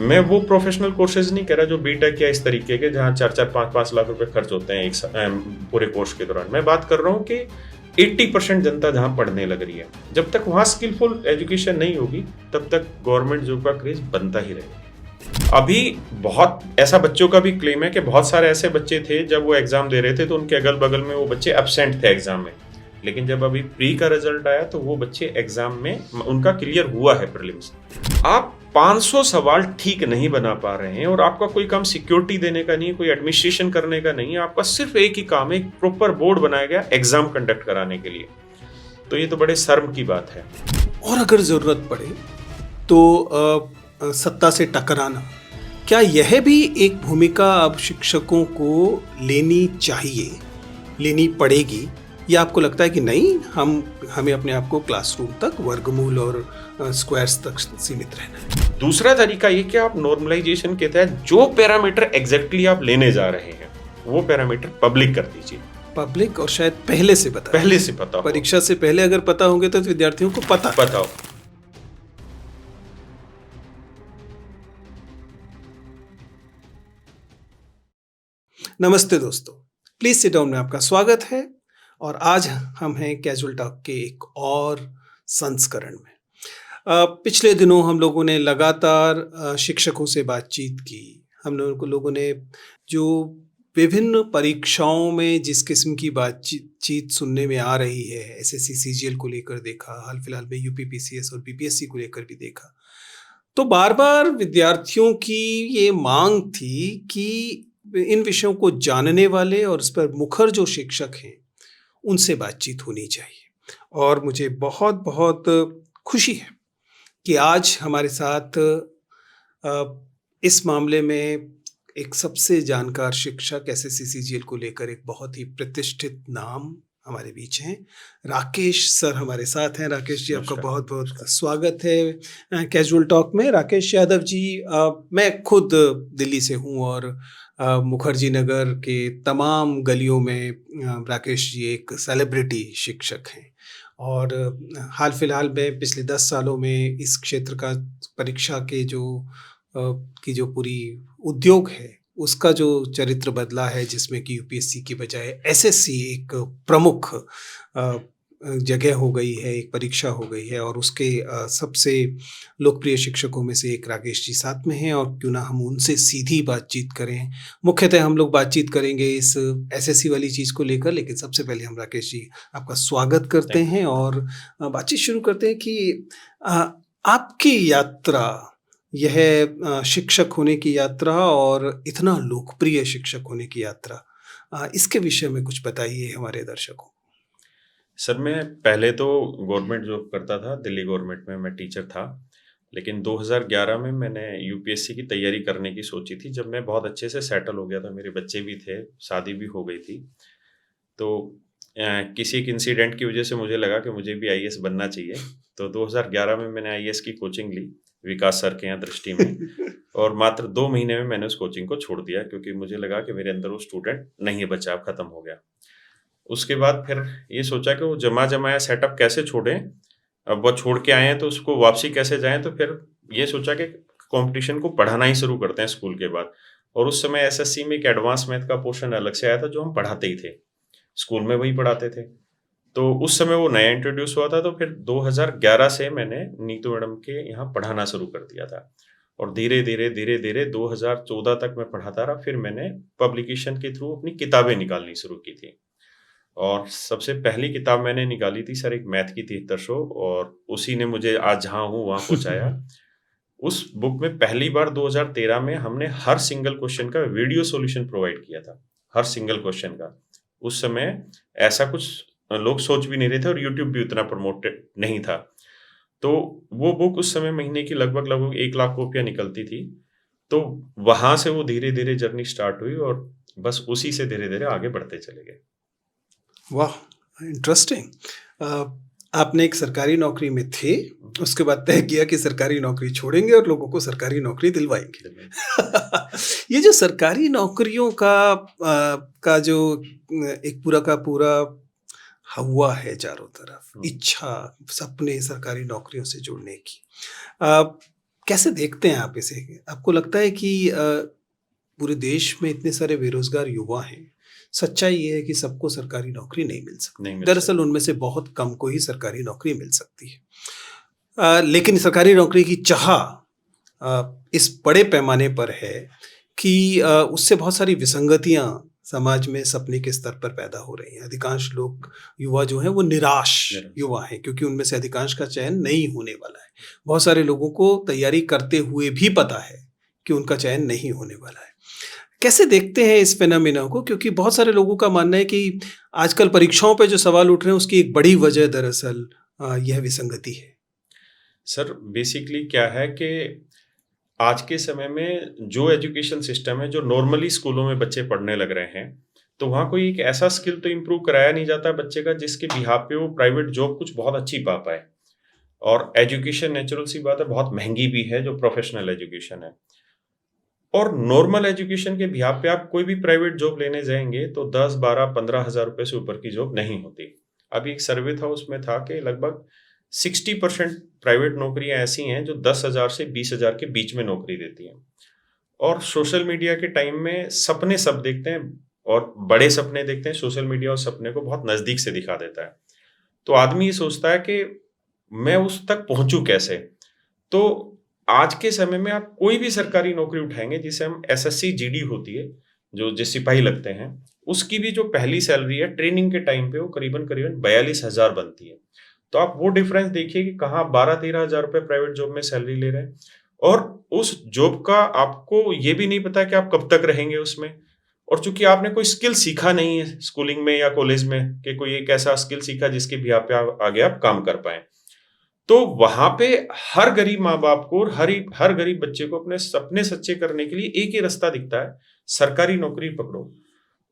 मैं वो professional courses नहीं कह रहा जो बीटेक या इस तरीके के जहाँ 4-5 लाख रुपए खर्च होते हैं पूरे कोर्स के दौरान। मैं बात कर रहा हूँ कि 80% जनता जहाँ पढ़ने लग रही है, जब तक वहाँ स्किलफुल एजुकेशन नहीं होगी तब तक गवर्नमेंट जॉब का क्रेज बनता ही रहेगा। अभी बहुत ऐसा बच्चों का भी क्लेम है कि बहुत सारे ऐसे बच्चे थे जब वो एग्जाम दे रहे थे तो उनके अगल बगल में वो बच्चे एब्सेंट थे एग्जाम में, लेकिन जब अभी प्री का रिजल्ट आया तो वो बच्चे एग्जाम में उनका क्लियर हुआ है प्रीलिम्स। आप 500 सवाल ठीक नहीं बना पा रहे हैं और आपका कोई काम सिक्योरिटी देने का नहीं है, कोई एडमिनिस्ट्रेशन करने का नहीं है, आपका सिर्फ एक ही काम है, एक प्रॉपर बोर्ड बनाया गया एग्जाम कंडक्ट कराने के लिए। तो ये तो बड़े शर्म की बात है। और अगर जरूरत पड़े तो सत्ता से टकराना, क्या यह भी एक भूमिका अब शिक्षकों को लेनी चाहिए, लेनी पड़ेगी, या आपको लगता है कि नहीं, हमें अपने आप को क्लासरूम तक, वर्गमूल और स्क्वायर्स तक सीमित रहना है? दूसरा तरीका ये कि आप नॉर्मलाइजेशन के तहत जो पैरामीटर एग्जैक्टली आप लेने जा रहे हैं वो पैरामीटर पब्लिक कर दीजिए। पब्लिक और शायद पहले से पता हो। परीक्षा से पहले अगर पता होंगे तो विद्यार्थियों को पता हो। नमस्ते दोस्तों, प्लीज सिट डाउन में आपका स्वागत है। और आज हम हैं कैजुअल टॉक के एक और संस्करण में। पिछले दिनों हम लोगों ने लगातार शिक्षकों से बातचीत की। हम लोगों ने जो विभिन्न परीक्षाओं में जिस किस्म की बातचीत सुनने में आ रही है, एसएससी सीजीएल को लेकर देखा, हाल फिलहाल में यूपीपीसीएस और बीपीएससी को लेकर भी देखा, तो बार बार विद्यार्थियों की ये मांग थी कि इन विषयों को जानने वाले और इस पर मुखर जो शिक्षक हैं उनसे बातचीत होनी चाहिए। और मुझे बहुत बहुत खुशी है कि आज हमारे साथ इस मामले में एक सबसे जानकार शिक्षक, एसएससी सीजीएल को लेकर एक बहुत ही प्रतिष्ठित नाम हमारे बीच हैं। राकेश सर हमारे साथ हैं। राकेश जी, आपका बहुत बहुत स्वागत है कैजुअल टॉक में। राकेश यादव जी, मैं खुद दिल्ली से हूँ और मुखर्जी नगर के तमाम गलियों में राकेश जी एक सेलिब्रिटी शिक्षक हैं और हाल फिलहाल में पिछले 10 सालों में इस क्षेत्र का परीक्षा के जो पूरी उद्योग है उसका जो चरित्र बदला है, जिसमें कि यूपीएससी की बजाय एसएससी एक प्रमुख जगह हो गई है, एक परीक्षा हो गई है। और उसके सबसे लोकप्रिय शिक्षकों में से एक राकेश जी साथ में हैं और क्यों ना हम उनसे सीधी बातचीत करें। मुख्यतः हम लोग बातचीत करेंगे इस एसएससी वाली चीज़ को लेकर, लेकिन सबसे पहले हम राकेश जी आपका स्वागत करते हैं और बातचीत शुरू करते हैं कि आपकी यात्रा, यह शिक्षक होने की यात्रा और इतना लोकप्रिय शिक्षक होने की यात्रा, इसके विषय में कुछ बताइए हमारे दर्शकों। सर, मैं पहले तो गवर्नमेंट जॉब करता था, दिल्ली गवर्नमेंट में मैं टीचर था, लेकिन 2011 में मैंने यूपीएससी की तैयारी करने की सोची थी। जब मैं बहुत अच्छे से सेटल हो गया था, मेरे बच्चे भी थे, शादी भी हो गई थी, तो किसी एक इंसिडेंट की वजह से मुझे लगा कि मुझे भी आईएएस बनना चाहिए। तो 2011 में मैंने आईएएस की कोचिंग ली विकास सर के यहाँ दृष्टि में और मात्र 2 महीने में मैंने उस कोचिंग को छोड़ दिया, क्योंकि मुझे लगा कि मेरे अंदर वो स्टूडेंट नहीं बचा, अब खत्म हो गया। उसके बाद फिर ये सोचा कि वो जमाया सेटअप कैसे छोड़ें, अब वो छोड़ के आए हैं तो उसको वापसी कैसे जाएं। तो फिर ये सोचा कि कंपटीशन को पढ़ाना ही शुरू करते हैं स्कूल के बाद। और उस समय एसएससी में एक एडवांस मैथ का पोर्शन अलग से आया था जो हम पढ़ाते ही थे, स्कूल में वही पढ़ाते थे। तो उस समय वो नया इंट्रोड्यूस हुआ था, तो फिर 2011 से मैंने नीतू मैडम के यहाँ पढ़ाना शुरू कर दिया था और धीरे धीरे 2014 तक मैं पढ़ाता रहा। फिर मैंने पब्लिकेशन के थ्रू अपनी किताबें निकालनी शुरू की थी और सबसे पहली किताब मैंने निकाली थी सर, एक मैथ की 7300, और उसी ने मुझे आज जहाँ हूँ वहाँ पहुँचाया। उस बुक में पहली बार 2013 में हमने हर सिंगल क्वेश्चन का वीडियो सॉल्यूशन प्रोवाइड किया था, हर सिंगल क्वेश्चन का। उस समय ऐसा कुछ लोग सोच भी नहीं रहे थे और यूट्यूब भी उतना प्रमोटेड नहीं था। तो वो बुक उस समय महीने की लगभग 1 लाख कॉपियाँ निकलती थी। तो वहां से वो धीरे धीरे जर्नी स्टार्ट हुई और बस उसी से धीरे धीरे आगे बढ़ते चले गए। वाह, इंटरेस्टिंग। आपने एक सरकारी नौकरी में थे, उसके बाद तय किया कि सरकारी नौकरी छोड़ेंगे और लोगों को सरकारी नौकरी दिलवाएंगे। ये जो सरकारी नौकरियों का जो एक पूरा का पूरा हवा है चारों तरफ, इच्छा, सपने सरकारी नौकरियों से जुड़ने की, कैसे देखते हैं आप इसे? आपको लगता है कि पूरे देश में इतने सारे बेरोज़गार युवा हैं, सच्चाई ये है कि सबको सरकारी नौकरी नहीं मिल नहीं सकती। मिल दरअसल सकती। उनमें से बहुत कम को ही सरकारी नौकरी मिल सकती है। लेकिन सरकारी नौकरी की चाह इस बड़े पैमाने पर है कि उससे बहुत सारी विसंगतियाँ समाज में सपने के स्तर पर पैदा हो रही हैं। अधिकांश लोग युवा जो हैं वो निराश निराश। युवा हैं, क्योंकि उनमें से अधिकांश का चयन नहीं होने वाला है। बहुत सारे लोगों को तैयारी करते हुए भी पता है कि उनका चयन नहीं होने वाला है। कैसे देखते हैं इस फिनोमिना को? क्योंकि बहुत सारे लोगों का मानना है कि आजकल परीक्षाओं पे जो सवाल उठ रहे हैं उसकी एक बड़ी वजह दरअसल यह विसंगति है। सर बेसिकली क्या है कि आज के समय में जो एजुकेशन सिस्टम है, जो नॉर्मली स्कूलों में बच्चे पढ़ने लग रहे हैं, तो वहाँ कोई एक ऐसा स्किल तो इम्प्रूव कराया नहीं जाता बच्चे का जिसके बिहाफ पे वो प्राइवेट जॉब कुछ बहुत अच्छी पा पाए। और एजुकेशन नेचुरल सी बात है, बहुत महंगी भी है जो प्रोफेशनल एजुकेशन है। और नॉर्मल एजुकेशन के बिहाफ पे आप कोई भी प्राइवेट जॉब लेने जाएंगे तो 10, 12, 15 हज़ार रुपए से ऊपर की जॉब नहीं होती। अभी एक सर्वे था, उसमें था कि लगभग 60% प्राइवेट नौकरियां ऐसी हैं जो 10,000 से 20,000 के बीच में नौकरी देती हैं। और सोशल मीडिया के टाइम में सपने सब देखते हैं और बड़े सपने देखते हैं। सोशल मीडिया उस सपने को बहुत नजदीक से दिखा देता है। तो आदमी ये सोचता है कि मैं उस तक पहुंचूं कैसे। तो आज के समय में आप कोई भी सरकारी नौकरी उठाएंगे, जिसे हम एसएससी जीडी होती है, जो सिपाही लगते हैं, उसकी भी जो पहली सैलरी है ट्रेनिंग के टाइम पे वो करीबन करीबन 42,000 बनती है। तो आप वो डिफरेंस देखिए कि कहाँ 12-13 हज़ार रुपए प्राइवेट जॉब में सैलरी ले रहे हैं और उस जॉब का आपको ये भी नहीं पता कि आप कब तक रहेंगे उसमें। और चूंकि आपने कोई स्किल सीखा नहीं है स्कूलिंग में या कॉलेज में कि कोई एक ऐसा स्किल सीखा जिसके भी आप आगे आप काम कर पाए, तो वहां पे हर गरीब माँ बाप को और हर गरीब बच्चे को अपने सपने सच्चे करने के लिए एक ही रास्ता दिखता है, सरकारी नौकरी पकड़ो।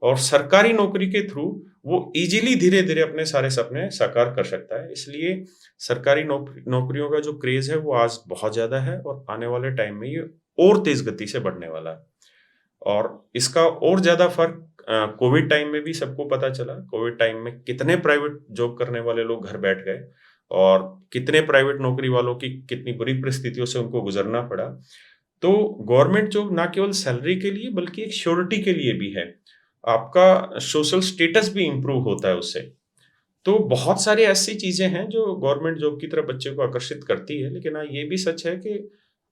और सरकारी नौकरी के थ्रू वो इजीली धीरे धीरे अपने सारे सपने साकार कर सकता है। इसलिए सरकारी नौकरियों का जो क्रेज है वो आज बहुत ज्यादा है और आने वाले टाइम में ये और तेज गति से बढ़ने वाला है। और इसका और ज्यादा फर्क कोविड टाइम में भी सबको पता चला। कोविड टाइम में कितने प्राइवेट जॉब करने वाले लोग घर बैठ गए और कितने प्राइवेट नौकरी वालों की कितनी बुरी परिस्थितियों से उनको गुजरना पड़ा। तो गवर्नमेंट जॉब ना केवल सैलरी के लिए बल्कि एक श्योरिटी के लिए भी है। आपका सोशल स्टेटस भी इम्प्रूव होता है उससे। तो बहुत सारी ऐसी चीजें हैं जो गवर्नमेंट जॉब की तरफ बच्चे को आकर्षित करती है। लेकिन हाँ, ये भी सच है कि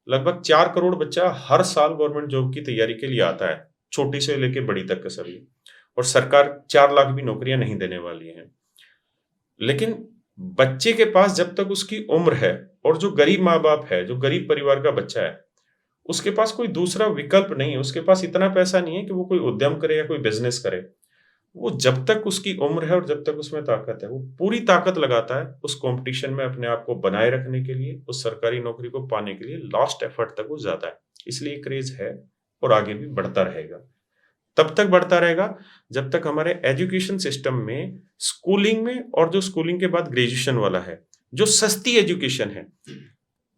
लगभग 4 करोड़ बच्चा हर साल गवर्नमेंट जॉब की तैयारी के लिए आता है, छोटी से लेके बड़ी तक का सभी। और सरकार 4 लाख भी नौकरियां नहीं देने वाली है। लेकिन बच्चे के पास जब तक उसकी उम्र है और जो गरीब माँ बाप है, जो गरीब परिवार का बच्चा है, उसके पास कोई दूसरा विकल्प नहीं है। उसके पास इतना पैसा नहीं है कि वो कोई उद्यम करे या कोई बिजनेस करे। वो जब तक उसकी उम्र है और जब तक उसमें ताकत है, वो पूरी ताकत लगाता है उस कंपटीशन में अपने आप को बनाए रखने के लिए, उस सरकारी नौकरी को पाने के लिए लास्ट एफर्ट तक वो जाता है। इसलिए क्रेज है और आगे भी बढ़ता रहेगा। तब तक बढ़ता रहेगा जब तक हमारे एजुकेशन सिस्टम में स्कूलिंग में और जो स्कूलिंग के बाद ग्रेजुएशन वाला है, जो सस्ती एजुकेशन है,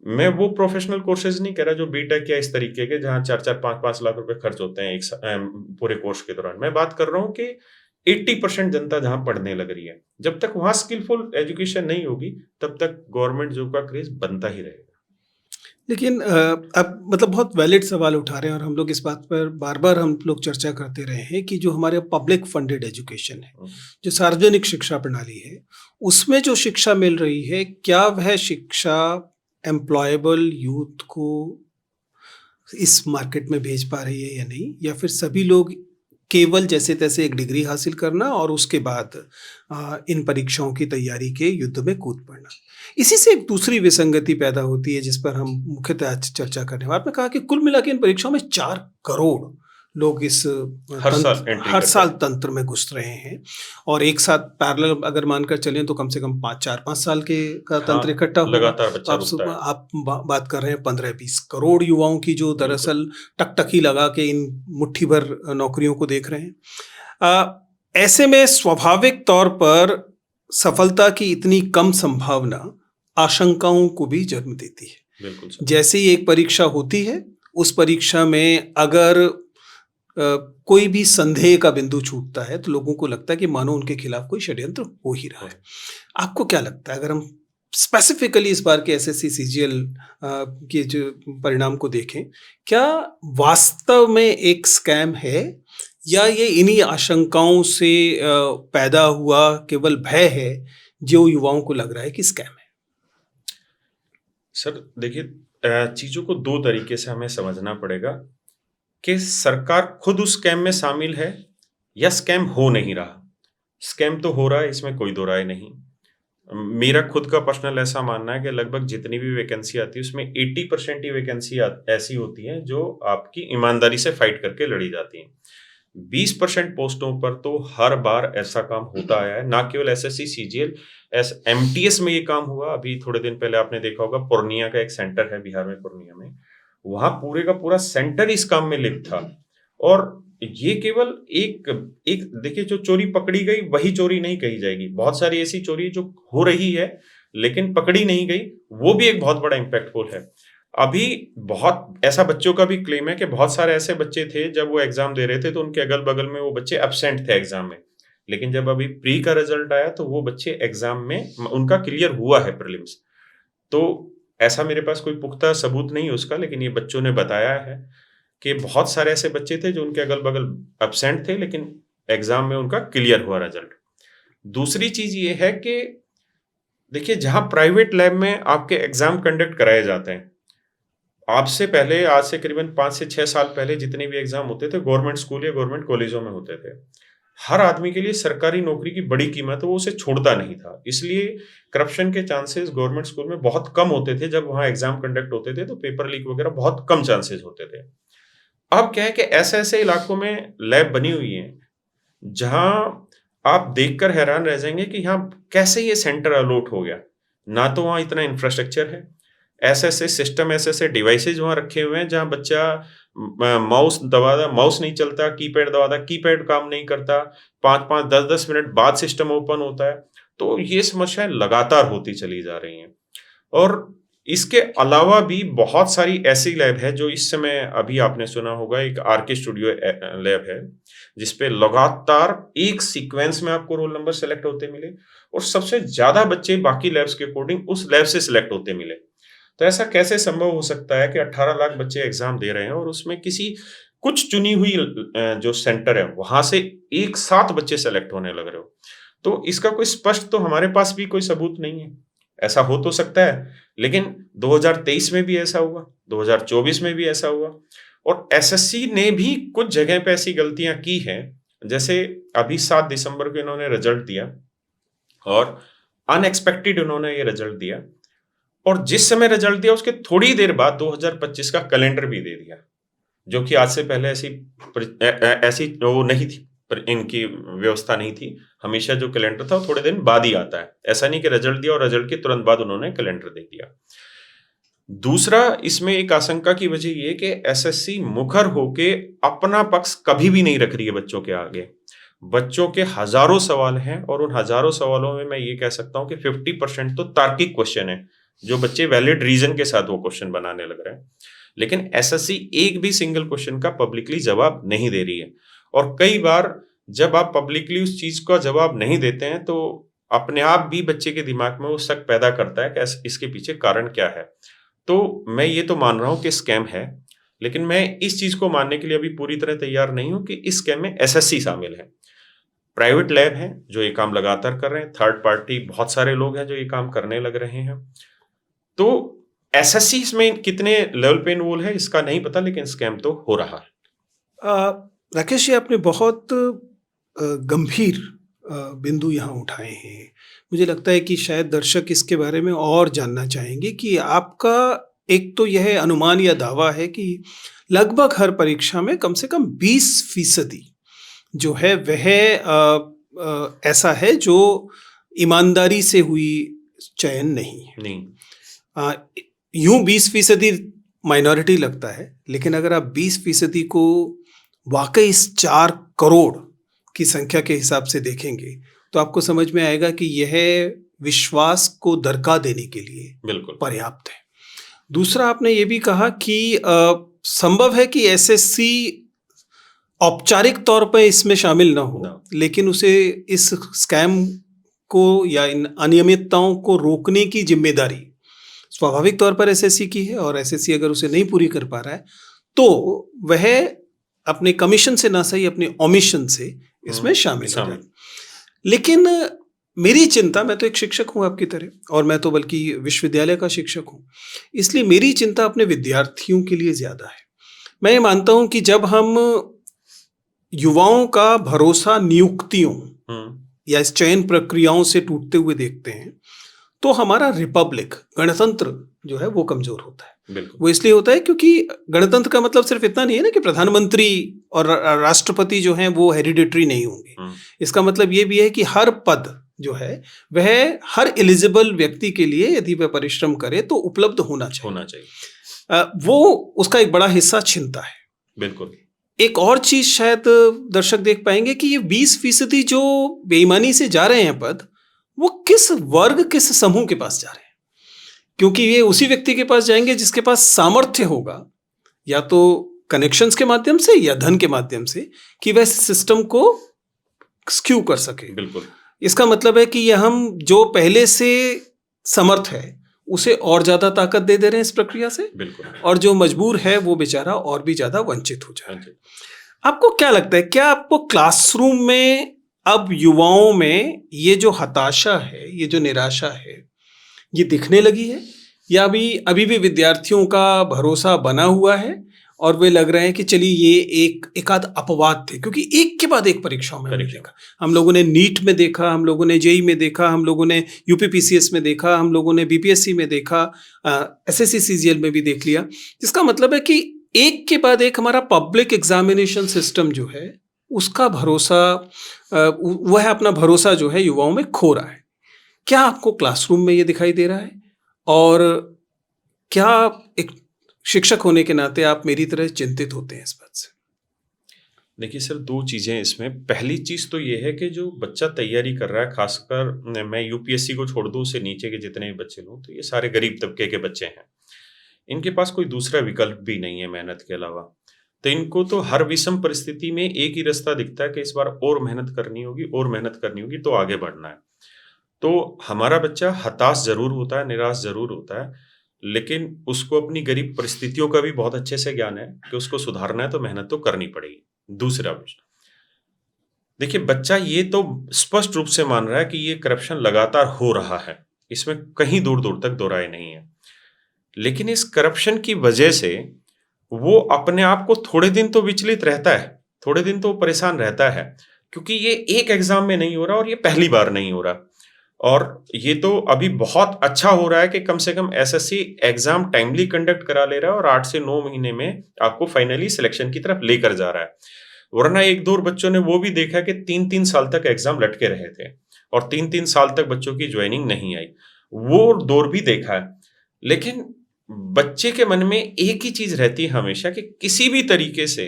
मैं वो प्रोफेशनल कोर्सेज नहीं कह रहा जो बीटेक या इस तरीके के जहां 4-4, 5-5 लाख रुपए खर्च होते हैं पूरे कोर्स के दौरान। मैं बात कर रहा हूँ कि 80% जनता जहां पढ़ने लग रही है, जब तक वहां स्किलफुल एजुकेशन नहीं होगी तब तक गवर्नमेंट जॉब का क्रेज बनता ही रहेगा। लेकिन अब मतलब बहुत वैलिड सवाल उठा रहे हैं और हम लोग इस बात पर बार-बार हम लोग चर्चा करते रहे हैं कि जो हमारे पब्लिक फंडेड एजुकेशन है, जो सार्वजनिक शिक्षा प्रणाली है, उसमें जो शिक्षा मिल रही है, क्या वह शिक्षा एम्प्लॉयबल यूथ को इस मार्केट में भेज पा रही है या नहीं? या फिर सभी लोग केवल जैसे-तैसे एक डिग्री हासिल करना और उसके बाद इन परीक्षाओं की तैयारी के युद्ध में कूद पड़ना। इसी से एक दूसरी विसंगति पैदा होती है जिस पर हम मुख्यतः आज चर्चा करने वाले हैं। आपने कहा कि कुल मिला के इन परीक्षाओं में 4 करोड़ लोग इस हर साल तंत्र में घुस रहे हैं और एक साथ पैरेलल अगर मानकर चलें तो कम से कम 4-5 साल का तंत्र इकट्ठा होगा। लगातार बच्चा आप बात कर रहे हैं 15-20 करोड़ युवाओं की जो दरअसल टकटकी लगा के इन मुट्ठी भर नौकरियों को देख रहे हैं। ऐसे में स्वाभाविक तौर पर सफलता की इतनी कम संभावना आशंकाओं को भी जन्म देती है। बिल्कुल। जैसे ही एक परीक्षा होती है, उस परीक्षा में अगर कोई भी संदेह का बिंदु छूटता है तो लोगों को लगता है कि मानो उनके खिलाफ कोई षड्यंत्र हो ही रहा है। आपको क्या लगता है, अगर हम स्पेसिफिकली इस बार के एसएससी सीजीएल के जो परिणाम को देखें, क्या वास्तव में एक स्कैम है या ये इन्हीं आशंकाओं से पैदा हुआ केवल भय है जो युवाओं को लग रहा है कि स्कैम है? सर देखिए, चीज़ों को 2 तरीके से हमें समझना पड़ेगा कि सरकार खुद उस स्कैम में शामिल है या स्कैम हो नहीं रहा। स्कैम तो हो रहा है, इसमें कोई दो राय नहीं। मेरा खुद का पर्सनल ऐसा मानना है कि लगभग जितनी भी वैकेंसी आती है उसमें 80% ही वैकेंसी ऐसी होती हैं जो आपकी ईमानदारी से फाइट करके लड़ी जाती हैं। 20% पोस्टों पर तो हर बार ऐसा काम होता आया है, ना केवल एसएससी सीजीएल, एमटीएस में ये काम हुआ। अभी थोड़े दिन पहले आपने देखा होगा, पूर्णिया का एक सेंटर है बिहार में, पूर्णिया में, वहां पूरे का पूरा सेंटर इस काम में लिप्त था। और ये केवल एक एक देखिए, जो चोरी पकड़ी गई वही चोरी नहीं कही जाएगी। बहुत सारी ऐसी चोरी जो हो रही है लेकिन पकड़ी नहीं गई, वो भी एक बहुत बड़ा इम्पैक्टफुल है। अभी बहुत ऐसा बच्चों का भी क्लेम है कि बहुत सारे ऐसे बच्चे थे, जब वो एग्जाम दे रहे थे तो उनके अगल बगल में वो बच्चे एब्सेंट थे एग्जाम में, लेकिन जब अभी प्री का रिजल्ट आया तो वो बच्चे एग्जाम में उनका क्लियर हुआ है, प्रीलिम्स। तो ऐसा मेरे पास कोई पुख्ता सबूत नहीं है उसका, लेकिन ये बच्चों ने बताया है कि बहुत सारे ऐसे बच्चे थे जो उनके अगल बगल एब्सेंट थे, लेकिन एग्जाम में उनका क्लियर हुआ रिजल्ट। दूसरी चीज ये है कि देखिए, जहां प्राइवेट लैब में आपके एग्जाम कंडक्ट कराए जाते हैं, आपसे पहले, आज से करीबन 5 से 6 साल पहले जितने भी एग्जाम होते थे गवर्नमेंट स्कूल या गवर्नमेंट कॉलेजों में होते थे। हर आदमी के लिए सरकारी नौकरी की बड़ी कीमत है, वो उसे छोड़ता नहीं था। इसलिए करप्शन के चांसेस गवर्नमेंट स्कूल में बहुत कम होते थे। जब वहाँ एग्जाम कंडक्ट होते थे तो पेपर लीक वगैरह बहुत कम चांसेस होते थे। अब क्या है कि ऐसे-ऐसे इलाकों में लैब बनी हुई हैं, जहाँ आप देखकर हैरान रह जाएँगे कि यहाँ कैसे ये सेंटर अलॉट हो गया। ना तो वहाँ इतना इंफ्रास्ट्रक्चर है, ऐसे-ऐसे सिस्टम, ऐसे-ऐसे डिवाइसेज़ वहाँ रखे हुए हैं, जहाँ बच्चा माउस नहीं चलता, कीपैड दबाता, कीपैड काम नहीं करता, 5-5, 10-10 मिनट बाद सिस्टम ओपन होता है। तो ये समस्याएँ लगातार होती चली जा रही हैं। और इसके अलावा भी बहुत सारी ऐसी लैब है जो इस समय, अभी आपने सुना होगा, एक आरके स्टूडियो लैब है, जिसपे लगातार एक सीक्वेंस में आपको रोल नंबर सेलेक्ट होते मिले और सबसे ज्यादा बच्चे बाकी लैब्स के अकॉर्डिंग उस लैब से सिलेक्ट होते मिले। तो ऐसा कैसे संभव हो सकता है कि 18 लाख बच्चे एग्जाम दे रहे हैं और उसमें किसी कुछ चुनी हुई जो सेंटर है वहां से एक साथ बच्चे सेलेक्ट होने लग रहे हो? तो इसका कोई स्पष्ट तो हमारे पास भी कोई सबूत नहीं है। ऐसा हो तो सकता है, लेकिन 2023 में भी ऐसा हुआ, 2024 में भी ऐसा हुआ। और एसएससी ने भी कुछ जगह पे ऐसी गलतियां की हैं। जैसे अभी 7 दिसंबर को इन्होंने रिजल्ट दिया और अनएक्सपेक्टेड उन्होंने ये रिजल्ट दिया, और जिस समय रिजल्ट दिया उसके थोड़ी देर बाद 2025 का कैलेंडर भी दे दिया, जो कि आज से पहले ऐसी वो नहीं थी, इनकी व्यवस्था नहीं थी। हमेशा जो कैलेंडर था वो थोड़े दिन बाद ही आता है। ऐसा नहीं कि रिजल्ट दिया और रिजल्ट के तुरंत बाद उन्होंने कैलेंडर दे दिया। दूसरा, इसमें एक आशंका की वजह ये कि एसएससी मुखर होके अपना पक्ष कभी भी नहीं रख रही है बच्चों के आगे। बच्चों के हजारों सवाल हैं और उन हजारों सवालों में मैं ये कह सकता हूँ कि 50% तो तार्किक क्वेश्चन है, जो बच्चे वैलिड रीजन के साथ वो क्वेश्चन बनाने लग रहे हैं। लेकिन एसएससी एक भी सिंगल क्वेश्चन का पब्लिकली जवाब नहीं दे रही है। और कई बार जब आप पब्लिकली उस चीज का जवाब नहीं देते हैं तो अपने आप भी बच्चे के दिमाग में वो शक पैदा करता है कि इसके पीछे कारण क्या है। तो मैं ये तो मान रहा हूँ कि स्कैम है, लेकिन मैं इस चीज को मानने के लिए अभी पूरी तरह तैयार नहीं हूँ कि इस स्कैम में एसएससी शामिल है। प्राइवेट लैब हैं जो ये काम लगातार कर रहे हैं, थर्ड पार्टी बहुत सारे लोग हैं जो ये काम करने लग रहे हैं। तो एसएससी इसमें कितने लेवल पे इन्वॉल्व है इसका नहीं पता, लेकिन स्कैम तो हो रहा है। राकेश जी, आपने बहुत गंभीर बिंदु यहाँ उठाए हैं। मुझे लगता है कि शायद दर्शक इसके बारे में और जानना चाहेंगे कि आपका एक तो यह अनुमान या दावा है कि लगभग हर परीक्षा में कम से कम 20% जो है वह ऐसा है जो ईमानदारी से हुई चयन नहीं है। नहीं, यूं 20% माइनॉरिटी लगता है, लेकिन अगर आप 20% को वाकई इस 4 करोड़ की संख्या के हिसाब से देखेंगे तो आपको समझ में आएगा कि यह विश्वास को दरका देने के लिए बिल्कुल पर्याप्त है। दूसरा, आपने ये भी कहा कि संभव है कि एसएससी औपचारिक तौर पर इसमें शामिल ना हो, लेकिन उसे इस स्कैम को या इन अनियमितताओं को रोकने की जिम्मेदारी स्वाभाविक तौर पर एसएससी की है, और एसएससी अगर उसे नहीं पूरी कर पा रहा है तो वह अपने कमीशन से ना सही अपने ओमिशन से इसमें शामिल हो जाए। लेकिन मेरी चिंता, मैं तो एक शिक्षक हूं आपकी तरह, और मैं तो बल्कि विश्वविद्यालय का शिक्षक हूं, इसलिए मेरी चिंता अपने विद्यार्थियों के लिए ज्यादा है। मैं ये मानता हूं कि जब हम युवाओं का भरोसा नियुक्तियों या इस चयन प्रक्रियाओं से टूटते हुए देखते हैं तो हमारा रिपब्लिक, गणतंत्र जो है वो कमजोर होता है। वो इसलिए होता है क्योंकि गणतंत्र का मतलब सिर्फ इतना नहीं है ना कि प्रधानमंत्री और राष्ट्रपति जो हैं वो हेरिडिटरी नहीं होंगे। इसका मतलब ये भी है कि हर पद जो है वह हर एलिजिबल व्यक्ति के लिए यदि वह परिश्रम करे तो उपलब्ध होना चाहिए। वो उसका एक बड़ा हिस्सा छिनता है। बिल्कुल। एक और चीज शायद दर्शक देख पाएंगे कि ये 20% जो बेईमानी से जा रहे हैं पद, वो किस वर्ग, किस समूह के पास जा रहे हैं, क्योंकि ये उसी व्यक्ति के पास जाएंगे जिसके पास सामर्थ्य होगा, या तो कनेक्शंस के माध्यम से या धन के माध्यम से, कि वह सिस्टम को स्क्यू कर सके। बिल्कुल। इसका मतलब है कि ये हम जो पहले से समर्थ है उसे और ज्यादा ताकत दे रहे हैं इस प्रक्रिया से। बिल्कुल। और जो मजबूर है वो बेचारा और भी ज्यादा वंचित हो जाए। आपको क्या लगता है, क्या आपको क्लासरूम में अब युवाओं में ये जो हताशा है, ये जो निराशा है, ये दिखने लगी है, या अभी भी विद्यार्थियों का भरोसा बना हुआ है और वे लग रहे हैं कि चलिए ये एक आध अपवाद थे? क्योंकि एक के बाद एक परीक्षाओं में देखा, हम लोगों ने नीट में देखा, हम लोगों ने जेई में देखा, हम लोगों ने यूपीपीसीएस में देखा, हम लोगों ने बीपीएससी में देखा, एसएससी सीजीएल में भी देख लिया। जिसका मतलब है कि एक के बाद एक हमारा पब्लिक एग्जामिनेशन सिस्टम जो है उसका भरोसा, वह अपना भरोसा जो है युवाओं में खो रहा है। क्या आपको क्लासरूम में ये दिखाई दे रहा है, और क्या एक शिक्षक होने के नाते आप मेरी तरह चिंतित होते हैं इस बात से? देखिए सर, दो चीज़ें इसमें। पहली चीज़ तो ये है कि जो बच्चा तैयारी कर रहा है, खासकर मैं यूपीएससी को छोड़ दूँ, उससे नीचे के जितने भी बच्चे लोग, तो ये सारे गरीब तबके के बच्चे हैं। इनके पास कोई दूसरा विकल्प भी नहीं है मेहनत के अलावा। तो इनको तो हर विषम परिस्थिति में एक ही रास्ता दिखता है कि इस बार और मेहनत करनी होगी, और मेहनत करनी होगी, तो आगे बढ़ना है। तो हमारा बच्चा हताश ज़रूर होता है, निराश ज़रूर होता है, लेकिन उसको अपनी गरीब परिस्थितियों का भी बहुत अच्छे से ज्ञान है कि उसको सुधारना है तो मेहनत तो करनी पड़ेगी। दूसरा प्रश्न, देखिए बच्चा ये तो स्पष्ट रूप से मान रहा है कि ये करप्शन लगातार हो रहा है, इसमें कहीं दूर दूर तक दो राय नहीं है। लेकिन इस करप्शन की वजह से वो अपने आप को थोड़े दिन तो विचलित रहता है, थोड़े दिन तो परेशान रहता है, क्योंकि ये एक एग्जाम में नहीं हो रहा और ये पहली बार नहीं हो रहा। और ये तो अभी बहुत अच्छा हो रहा है कि कम से कम एसएससी एग्जाम टाइमली कंडक्ट करा ले रहा है और 8 से 9 महीने में आपको फाइनली सिलेक्शन की तरफ लेकर जा रहा है। वरना एक दो बच्चों ने वो भी देखा कि 3-3 साल तक एग्जाम लटके रहे थे और 3-3 साल तक बच्चों की ज्वाइनिंग नहीं आई, वो दौर भी देखा है। लेकिन बच्चे के मन में एक ही चीज रहती है हमेशा कि किसी भी तरीके से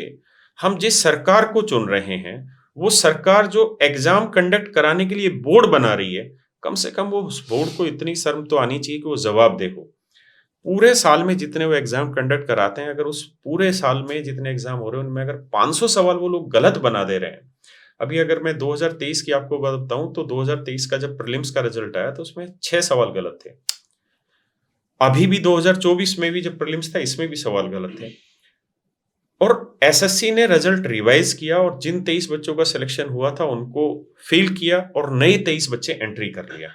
हम जिस सरकार को चुन रहे हैं, वो सरकार जो एग्जाम कंडक्ट कराने के लिए बोर्ड बना रही है, कम से कम वो उस बोर्ड को इतनी शर्म तो आनी चाहिए कि वो जवाब देखो। पूरे साल में जितने वो एग्जाम कंडक्ट कराते हैं, अगर उस पूरे साल में जितने एग्जाम हो रहे हैं उनमें अगर 500 सवाल वो लोग गलत बना दे रहे हैं। अभी अगर मैं 2023 की आपको बात बताऊं तो 2023 का जब प्रीलिम्स का रिजल्ट आया तो उसमें 6 सवाल गलत थे। अभी भी 2024 में भी जब प्रीलिम्स था, इसमें भी सवाल गलत थे। और एसएससी ने रिजल्ट रिवाइज किया और जिन 23 बच्चों का सिलेक्शन हुआ था उनको फेल किया और नए 23 बच्चे एंट्री कर लिया।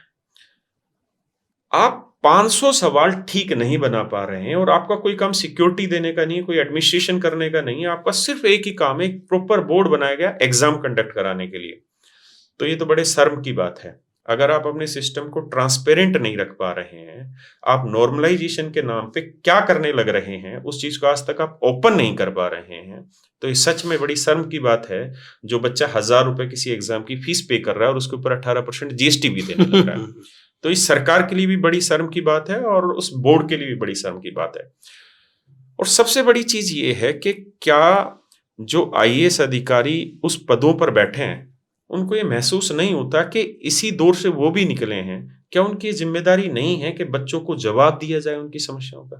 आप 500 सवाल ठीक नहीं बना पा रहे हैं और आपका कोई काम सिक्योरिटी देने का नहीं है, कोई एडमिनिस्ट्रेशन करने का नहीं है, आपका सिर्फ एक ही काम है, एक प्रॉपर बोर्ड बनाया गया एग्जाम कंडक्ट कराने के लिए। तो ये तो बड़े शर्म की बात है। अगर आप अपने सिस्टम को ट्रांसपेरेंट नहीं रख पा रहे हैं, आप नॉर्मलाइजेशन के नाम पे क्या करने लग रहे हैं, उस चीज को आज तक आप ओपन नहीं कर पा रहे हैं, तो ये सच में बड़ी शर्म की बात है। जो बच्चा 1000 रुपए किसी एग्जाम की फीस पे कर रहा है और उसके ऊपर 18% जीएसटी भी देने लग रहा है, तो इस सरकार के लिए भी बड़ी शर्म की बात है और उस बोर्ड के लिए भी बड़ी शर्म की बात है। और सबसे बड़ी चीज ये है कि क्या जो आईएएस अधिकारी उस पदों पर बैठे हैं उनको ये महसूस नहीं होता कि इसी दौर से वो भी निकले हैं? क्या उनकी जिम्मेदारी नहीं है कि बच्चों को जवाब दिया जाए उनकी समस्याओं का?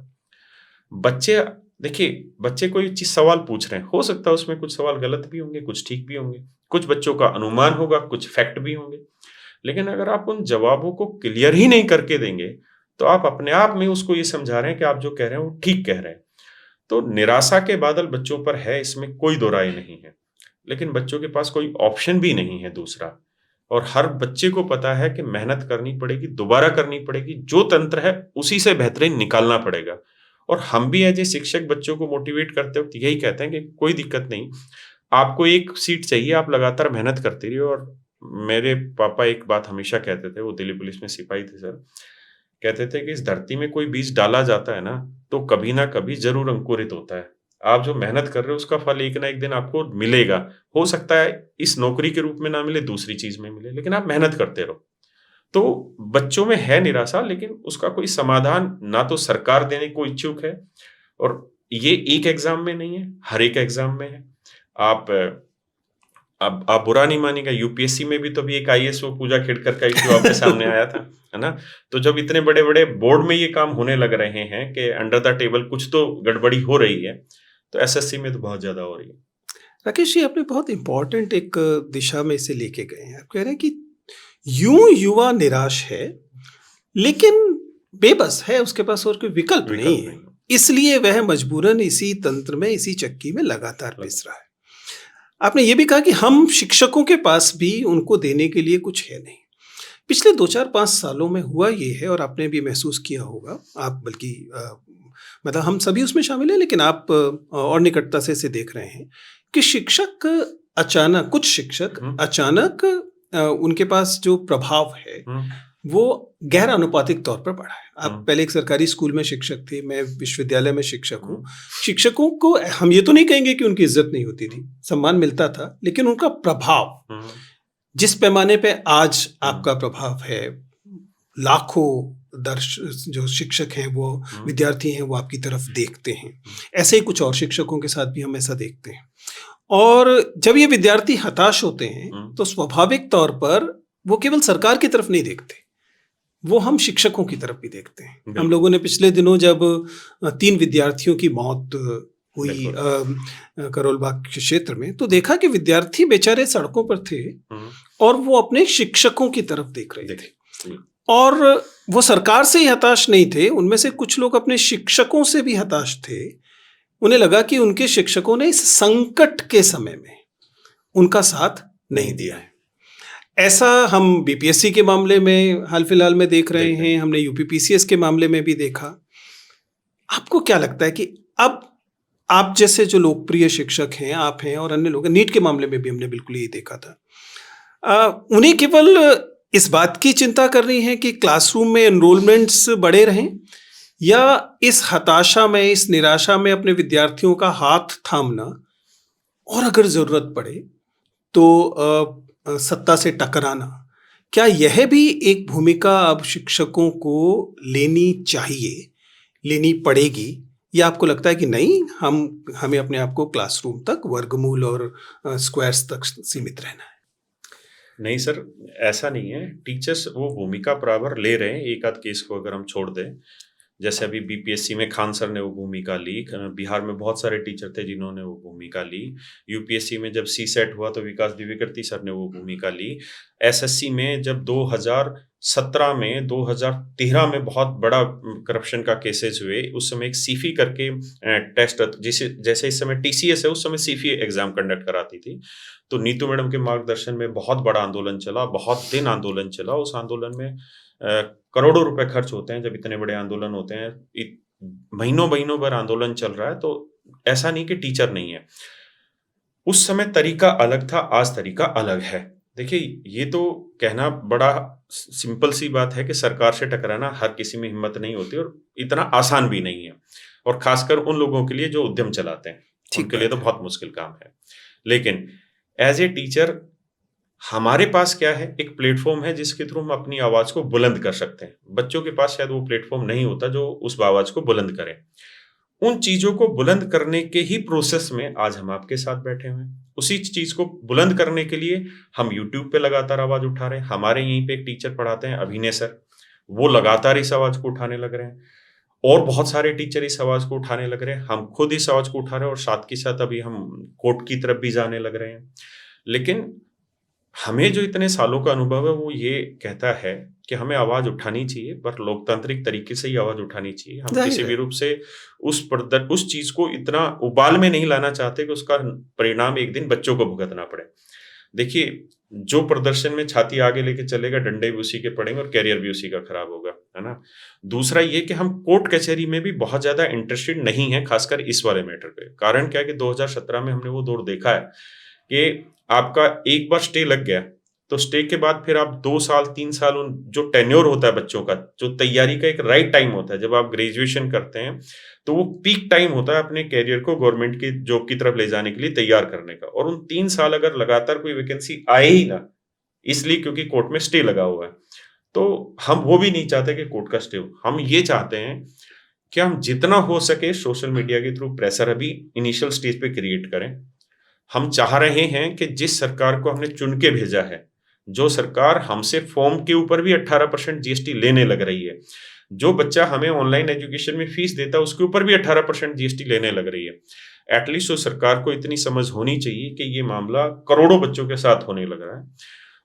बच्चे, देखिए बच्चे कोई चीज सवाल पूछ रहे हैं, हो सकता है उसमें कुछ सवाल गलत भी होंगे, कुछ ठीक भी होंगे, कुछ बच्चों का अनुमान होगा, कुछ फैक्ट भी होंगे। लेकिन अगर आप उन जवाबों को क्लियर ही नहीं करके देंगे, तो आप अपने आप में उसको ये समझा रहे हैं कि आप जो कह रहे हैं वो ठीक कह रहे हैं। तो निराशा के बादल बच्चों पर है, इसमें कोई दो राय नहीं है। लेकिन बच्चों के पास कोई ऑप्शन भी नहीं है दूसरा। और हर बच्चे को पता है कि मेहनत करनी पड़ेगी, दोबारा करनी पड़ेगी, जो तंत्र है उसी से बेहतरीन निकालना पड़ेगा। और हम भी एज़ ए शिक्षक बच्चों को मोटिवेट करते वक़्त यही कहते हैं कि कोई दिक्कत नहीं, आपको एक सीट चाहिए, आप लगातार मेहनत करते रहिए। और मेरे पापा एक बात हमेशा कहते थे, वो दिल्ली पुलिस में सिपाही थे सर, कहते थे कि इस धरती में कोई बीज डाला जाता है ना, तो कभी ना कभी ज़रूर अंकुरित होता है। आप जो मेहनत कर रहे हो उसका फल एक ना एक दिन आपको मिलेगा। हो सकता है इस नौकरी के रूप में ना मिले, दूसरी चीज़ में मिले, लेकिन आप मेहनत करते रहो। तो बच्चों में है निराशा, लेकिन उसका कोई समाधान ना तो सरकार देने को इच्छुक है, और ये एक एग्ज़ाम में नहीं है, हर एक एग्ज़ाम में है। आप अब आप बुरा नहीं मानिएगा, यूपीएससी में भी तो अभी एक आईएएस वो पूजा खेड़कर का इश्यू आपके सामने आया था, है ना? तो जब इतने बड़े-बड़े बोर्ड में ये काम होने लग रहे हैं कि अंडर द टेबल कुछ तो गड़बड़ी हो रही है, तो एसएससी में तो बहुत ज़्यादा हो रही है। राकेश जी, आपने बहुत इम्पोर्टेंट एक दिशा में इसे लेके गए हैं। आप कह रहे हैं कि यूं युवा निराश है, लेकिन बेबस है, उसके पास और कोई विकल्प नहीं विकल्प है। नहीं। इसलिए वह मजबूरन इसी तंत्र में, इसी चक्की में लगातार पिस रहा है। आपने ये भी कहा कि हम शिक्षकों के पास भी उनको देने के लिए कुछ है नहीं। पिछले 2-4-5 सालों में हुआ ये है, और आपने भी महसूस किया होगा, आप बल्कि मतलब हम सभी उसमें शामिल हैं, लेकिन आप और निकटता से इसे देख रहे हैं कि कुछ शिक्षक हुँ, अचानक उनके पास जो प्रभाव है हुँ, वो गैर आनुपातिक तौर पर बढ़ा है। आप हुँ, पहले एक सरकारी स्कूल में शिक्षक थे, मैं विश्वविद्यालय में शिक्षक हूँ। हुँ, शिक्षकों को हम ये तो नहीं कहेंगे कि उनकी इज्जत नहीं होती थी, सम्मान मिलता था, लेकिन उनका प्रभाव हुँ, जिस पैमाने पे आज हुँ, आपका प्रभाव है, लाखों जो शिक्षक हैं वो हुँ, विद्यार्थी हैं वो आपकी तरफ देखते हैं। हुँ, ऐसे ही कुछ और शिक्षकों के साथ भी हम ऐसा देखते हैं। और जब ये विद्यार्थी हताश होते हैं, हुँ, तो स्वाभाविक तौर पर वो केवल सरकार की तरफ नहीं देखते, वो हम शिक्षकों की तरफ भी देखते हैं। हम बिल्कुल, लोगों ने पिछले दिनों जब 3 विद्यार्थियों की मौत हुई बिल्कुल। करोल बाग के क्षेत्र में, तो देखा कि विद्यार्थी बेचारे सड़कों पर थे हुँ, और वो अपने शिक्षकों की तरफ देख रहे थे। हुँ, और वो सरकार से ही हताश नहीं थे, उनमें से कुछ लोग अपने शिक्षकों से भी हताश थे। उन्हें लगा कि उनके शिक्षकों ने इस संकट के समय में उनका साथ नहीं दिया है। ऐसा हम बीपीएससी के मामले में हाल-फिलहाल में देख रहे देख रहे हैं, हमने यूपीपीसीएस के मामले में भी देखा। आपको क्या लगता है कि अब आप जैसे जो लोकप्रिय शिक्षक हैं, आप हैं और अन्य लोग हैं, नीट के मामले में भी हमने बिल्कुल यही देखा था। उन्हें केवल इस बात की चिंता करनी है कि क्लासरूम में एनरोलमेंट्स बढ़े रहें, या इस हताशा में, इस निराशा में अपने विद्यार्थियों का हाथ थामना, और अगर ज़रूरत पड़े तो सत्ता से टकराना, क्या यह भी एक भूमिका अब शिक्षकों को लेनी चाहिए, लेनी पड़ेगी? या आपको लगता है कि नहीं, हमें अपने आप को क्लासरूम तक, वर्गमूल और स्क्वायर्स तक सीमित रहना है? नहीं सर, ऐसा नहीं है। टीचर्स वो भूमिका बराबर ले रहे हैं, एक आध केस को अगर हम छोड़ दें। जैसे अभी बीपीएससी में खान सर ने वो भूमिका ली, बिहार में बहुत सारे टीचर थे जिन्होंने वो भूमिका ली। यूपीएससी में जब सीसेट हुआ तो विकास द्विवेदी सर ने वो भूमिका ली। एसएससी में जब 2017 में 2013 में बहुत बड़ा करप्शन का केसेस हुए, उस समय एक सीफी करके टेस्ट, जिसे जैसे इस समय टीसीएस है, उस समय सीफी एग्जाम कंडक्ट कराती थी। तो नीतू मैडम के मार्गदर्शन में बहुत बड़ा आंदोलन चला, बहुत दिन आंदोलन चला। उस आंदोलन में करोड़ों रुपए खर्च होते हैं जब इतने बड़े आंदोलन होते हैं। महीनों भर आंदोलन चल रहा है, तो ऐसा नहीं कि टीचर नहीं है। उस समय तरीका अलग था, आज तरीका अलग है। देखिए, ये तो कहना बड़ा सिंपल सी बात है कि सरकार से टकराना हर किसी में हिम्मत नहीं होती, और इतना आसान भी नहीं है, और खासकर उन लोगों के लिए जो उद्यम चलाते हैं, ठीक उनके लिए बात तो है। बहुत मुश्किल काम है। लेकिन एज ए टीचर हमारे पास क्या है, एक प्लेटफॉर्म है जिसके थ्रू हम अपनी आवाज को बुलंद कर सकते हैं। बच्चों के पास शायद वो प्लेटफॉर्म नहीं होता जो उस आवाज को बुलंद करे। उन चीजों को बुलंद करने के ही प्रोसेस में आज हम आपके साथ बैठे हुए हैं। उसी चीज को बुलंद करने के लिए हम यूट्यूब पे लगातार आवाज उठा रहे हैं। हमारे यहीं पे एक टीचर पढ़ाते हैं, अभिनय सर, वो लगातार इस आवाज को उठाने लग रहे हैं, और बहुत सारे टीचर इस आवाज को उठाने लग रहे हैं। हम खुद इस आवाज को उठा रहे हैं, और साथ के साथ अभी हम कोर्ट की तरफ भी जाने लग रहे हैं। लेकिन हमें जो इतने सालों का अनुभव है वो ये कहता है कि हमें आवाज़ उठानी चाहिए, पर लोकतांत्रिक तरीके से ही आवाज़ उठानी चाहिए। हम किसी ज़ाहिर भी है। रूप से उस चीज़ को इतना उबाल में नहीं लाना चाहते कि उसका परिणाम एक दिन बच्चों को भुगतना पड़े। देखिए, जो प्रदर्शन में छाती आगे लेके चलेगा, डंडे भी उसी के पड़ेंगे और करियर भी उसी का खराब होगा, है ना? दूसरा ये कि हम कोर्ट कचहरी में भी बहुत ज़्यादा इंटरेस्टेड नहीं हैं, खासकर इस वाले मैटर पे। कारण क्या है कि 2017 में हमने वो दौर देखा है कि आपका एक बार स्टे लग गया, तो स्टे के बाद फिर आप 2 साल, 3 साल उन जो टेन्योर होता है बच्चों का, जो तैयारी का एक राइट टाइम होता है, जब आप ग्रेजुएशन करते हैं, तो वो पीक टाइम होता है अपने करियर को गवर्नमेंट की जॉब की तरफ ले जाने के लिए तैयार करने का। और उन 3 साल अगर लगातार कोई वैकेंसी आए ही ना, इसलिए क्योंकि कोर्ट में स्टे लगा हुआ है, तो हम वो भी नहीं चाहते कि कोर्ट का स्टे हो। हम ये चाहते हैं कि हम जितना हो सके सोशल मीडिया के थ्रू प्रेशर अभी इनिशियल स्टेज पे क्रिएट करें। हम चाह रहे हैं कि जिस सरकार को हमने चुन के भेजा है, जो सरकार हमसे फॉर्म के ऊपर भी 18% जीएसटी लेने लग रही है, जो बच्चा हमें ऑनलाइन एजुकेशन में फीस देता है उसके ऊपर भी 18% जीएसटी लेने लग रही है। एटलीस्ट उस सरकार को इतनी समझ होनी चाहिए कि ये मामला करोड़ों बच्चों के साथ होने लग रहा है।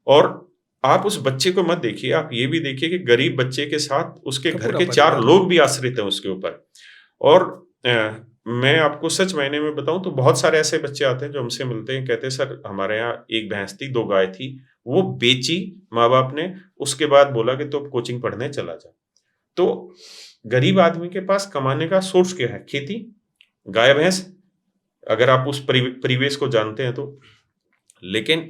और आप उस बच्चे को मत देखिए, आप ये भी देखिए कि गरीब बच्चे के साथ उसके का घर पूरा के 4 परिवार। लोग भी आश्रित हैं उसके ऊपर। और मैं आपको सच मायने में बताऊँ तो बहुत सारे ऐसे बच्चे आते हैं जो हमसे मिलते हैं, कहते हैं सर हमारे यहाँ एक भैंस थी, 2 गाय थी, वो बेची माँ-बाप ने, उसके बाद बोला कि तू अब कोचिंग पढ़ने चला जा। तो गरीब आदमी के पास कमाने का सोर्स क्या है? खेती, गाय-भैंस, अगर आप उस परिवेश को जानते हैं तो। लेकिन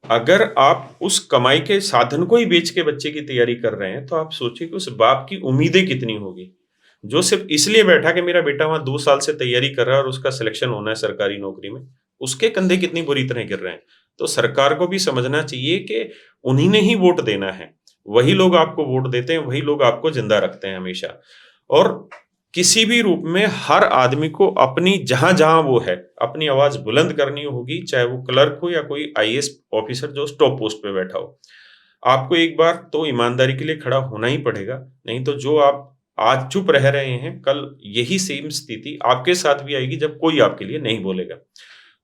अगर आप उस कमाई के साधन को ही बेच के बच्चे की तैयारी कर रहे हैं, तो आप सोचिए कि उस बाप की उम्मीदें कितनी होगी, जो सिर्फ़ इसलिए बैठा कि मेरा बेटा वहाँ 2 साल से तैयारी कर रहा है और उसका सिलेक्शन होना है सरकारी नौकरी में, उसके कंधे कितनी बुरी तरह गिर रहे हैं। तो सरकार को भी समझना चाहिए कि उन्हीं ने ही वोट देना है, वही लोग आपको वोट देते हैं, वही लोग आपको ज़िंदा रखते हैं हमेशा। और किसी भी रूप में हर आदमी को अपनी जहाँ-जहाँ वो है, अपनी आवाज़ बुलंद करनी होगी, चाहे वो क्लर्क हो या कोई आईएएस ऑफिसर जो टॉप पोस्ट पे बैठा हो। आपको एक बार तो ईमानदारी के लिए खड़ा होना ही पड़ेगा, नहीं तो जो आप आज चुप रह रहे हैं, कल यही सेम स्थिति आपके साथ भी आएगी जब कोई आपके लिए नहीं बोलेगा।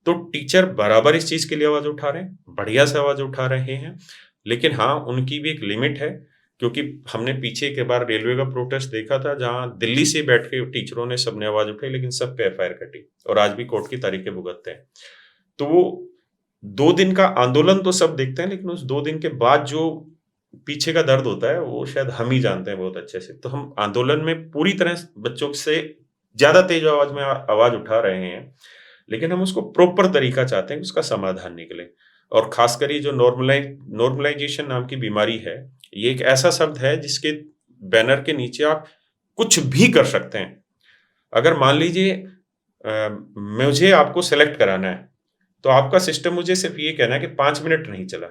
तो टीचर बराबर इस चीज़ के लिए आवाज़ उठा रहे हैं, बढ़िया से आवाज़ उठा रहे हैं, लेकिन हाँ, उनकी भी एक लिमिट है, क्योंकि हमने पीछे एक बार रेलवे का प्रोटेस्ट देखा था, जहाँ दिल्ली से बैठ के टीचरों ने सबने आवाज़ उठाई, लेकिन सब पे एफआईआर कटी और आज भी कोर्ट की तारीखें भुगतते हैं। तो वो 2 दिन का आंदोलन तो सब देखते हैं, लेकिन उस 2 दिन के बाद जो पीछे का दर्द होता है, वो शायद हम ही जानते हैं बहुत अच्छे से। तो हम आंदोलन में पूरी तरह बच्चों से ज़्यादा तेज़ आवाज़ में आवाज़ उठा रहे हैं, लेकिन हम उसको प्रॉपर तरीका चाहते हैं कि उसका समाधान निकले। और ख़ासकर ये जो नॉर्मलाइज़ेशन नाम की बीमारी है, ये एक ऐसा शब्द है जिसके बैनर के नीचे आप कुछ भी कर सकते हैं। अगर मान लीजिए मुझे आपको सेलेक्ट कराना है, तो आपका सिस्टम मुझे सिर्फ़ ये कहना है कि 5 मिनट नहीं चला,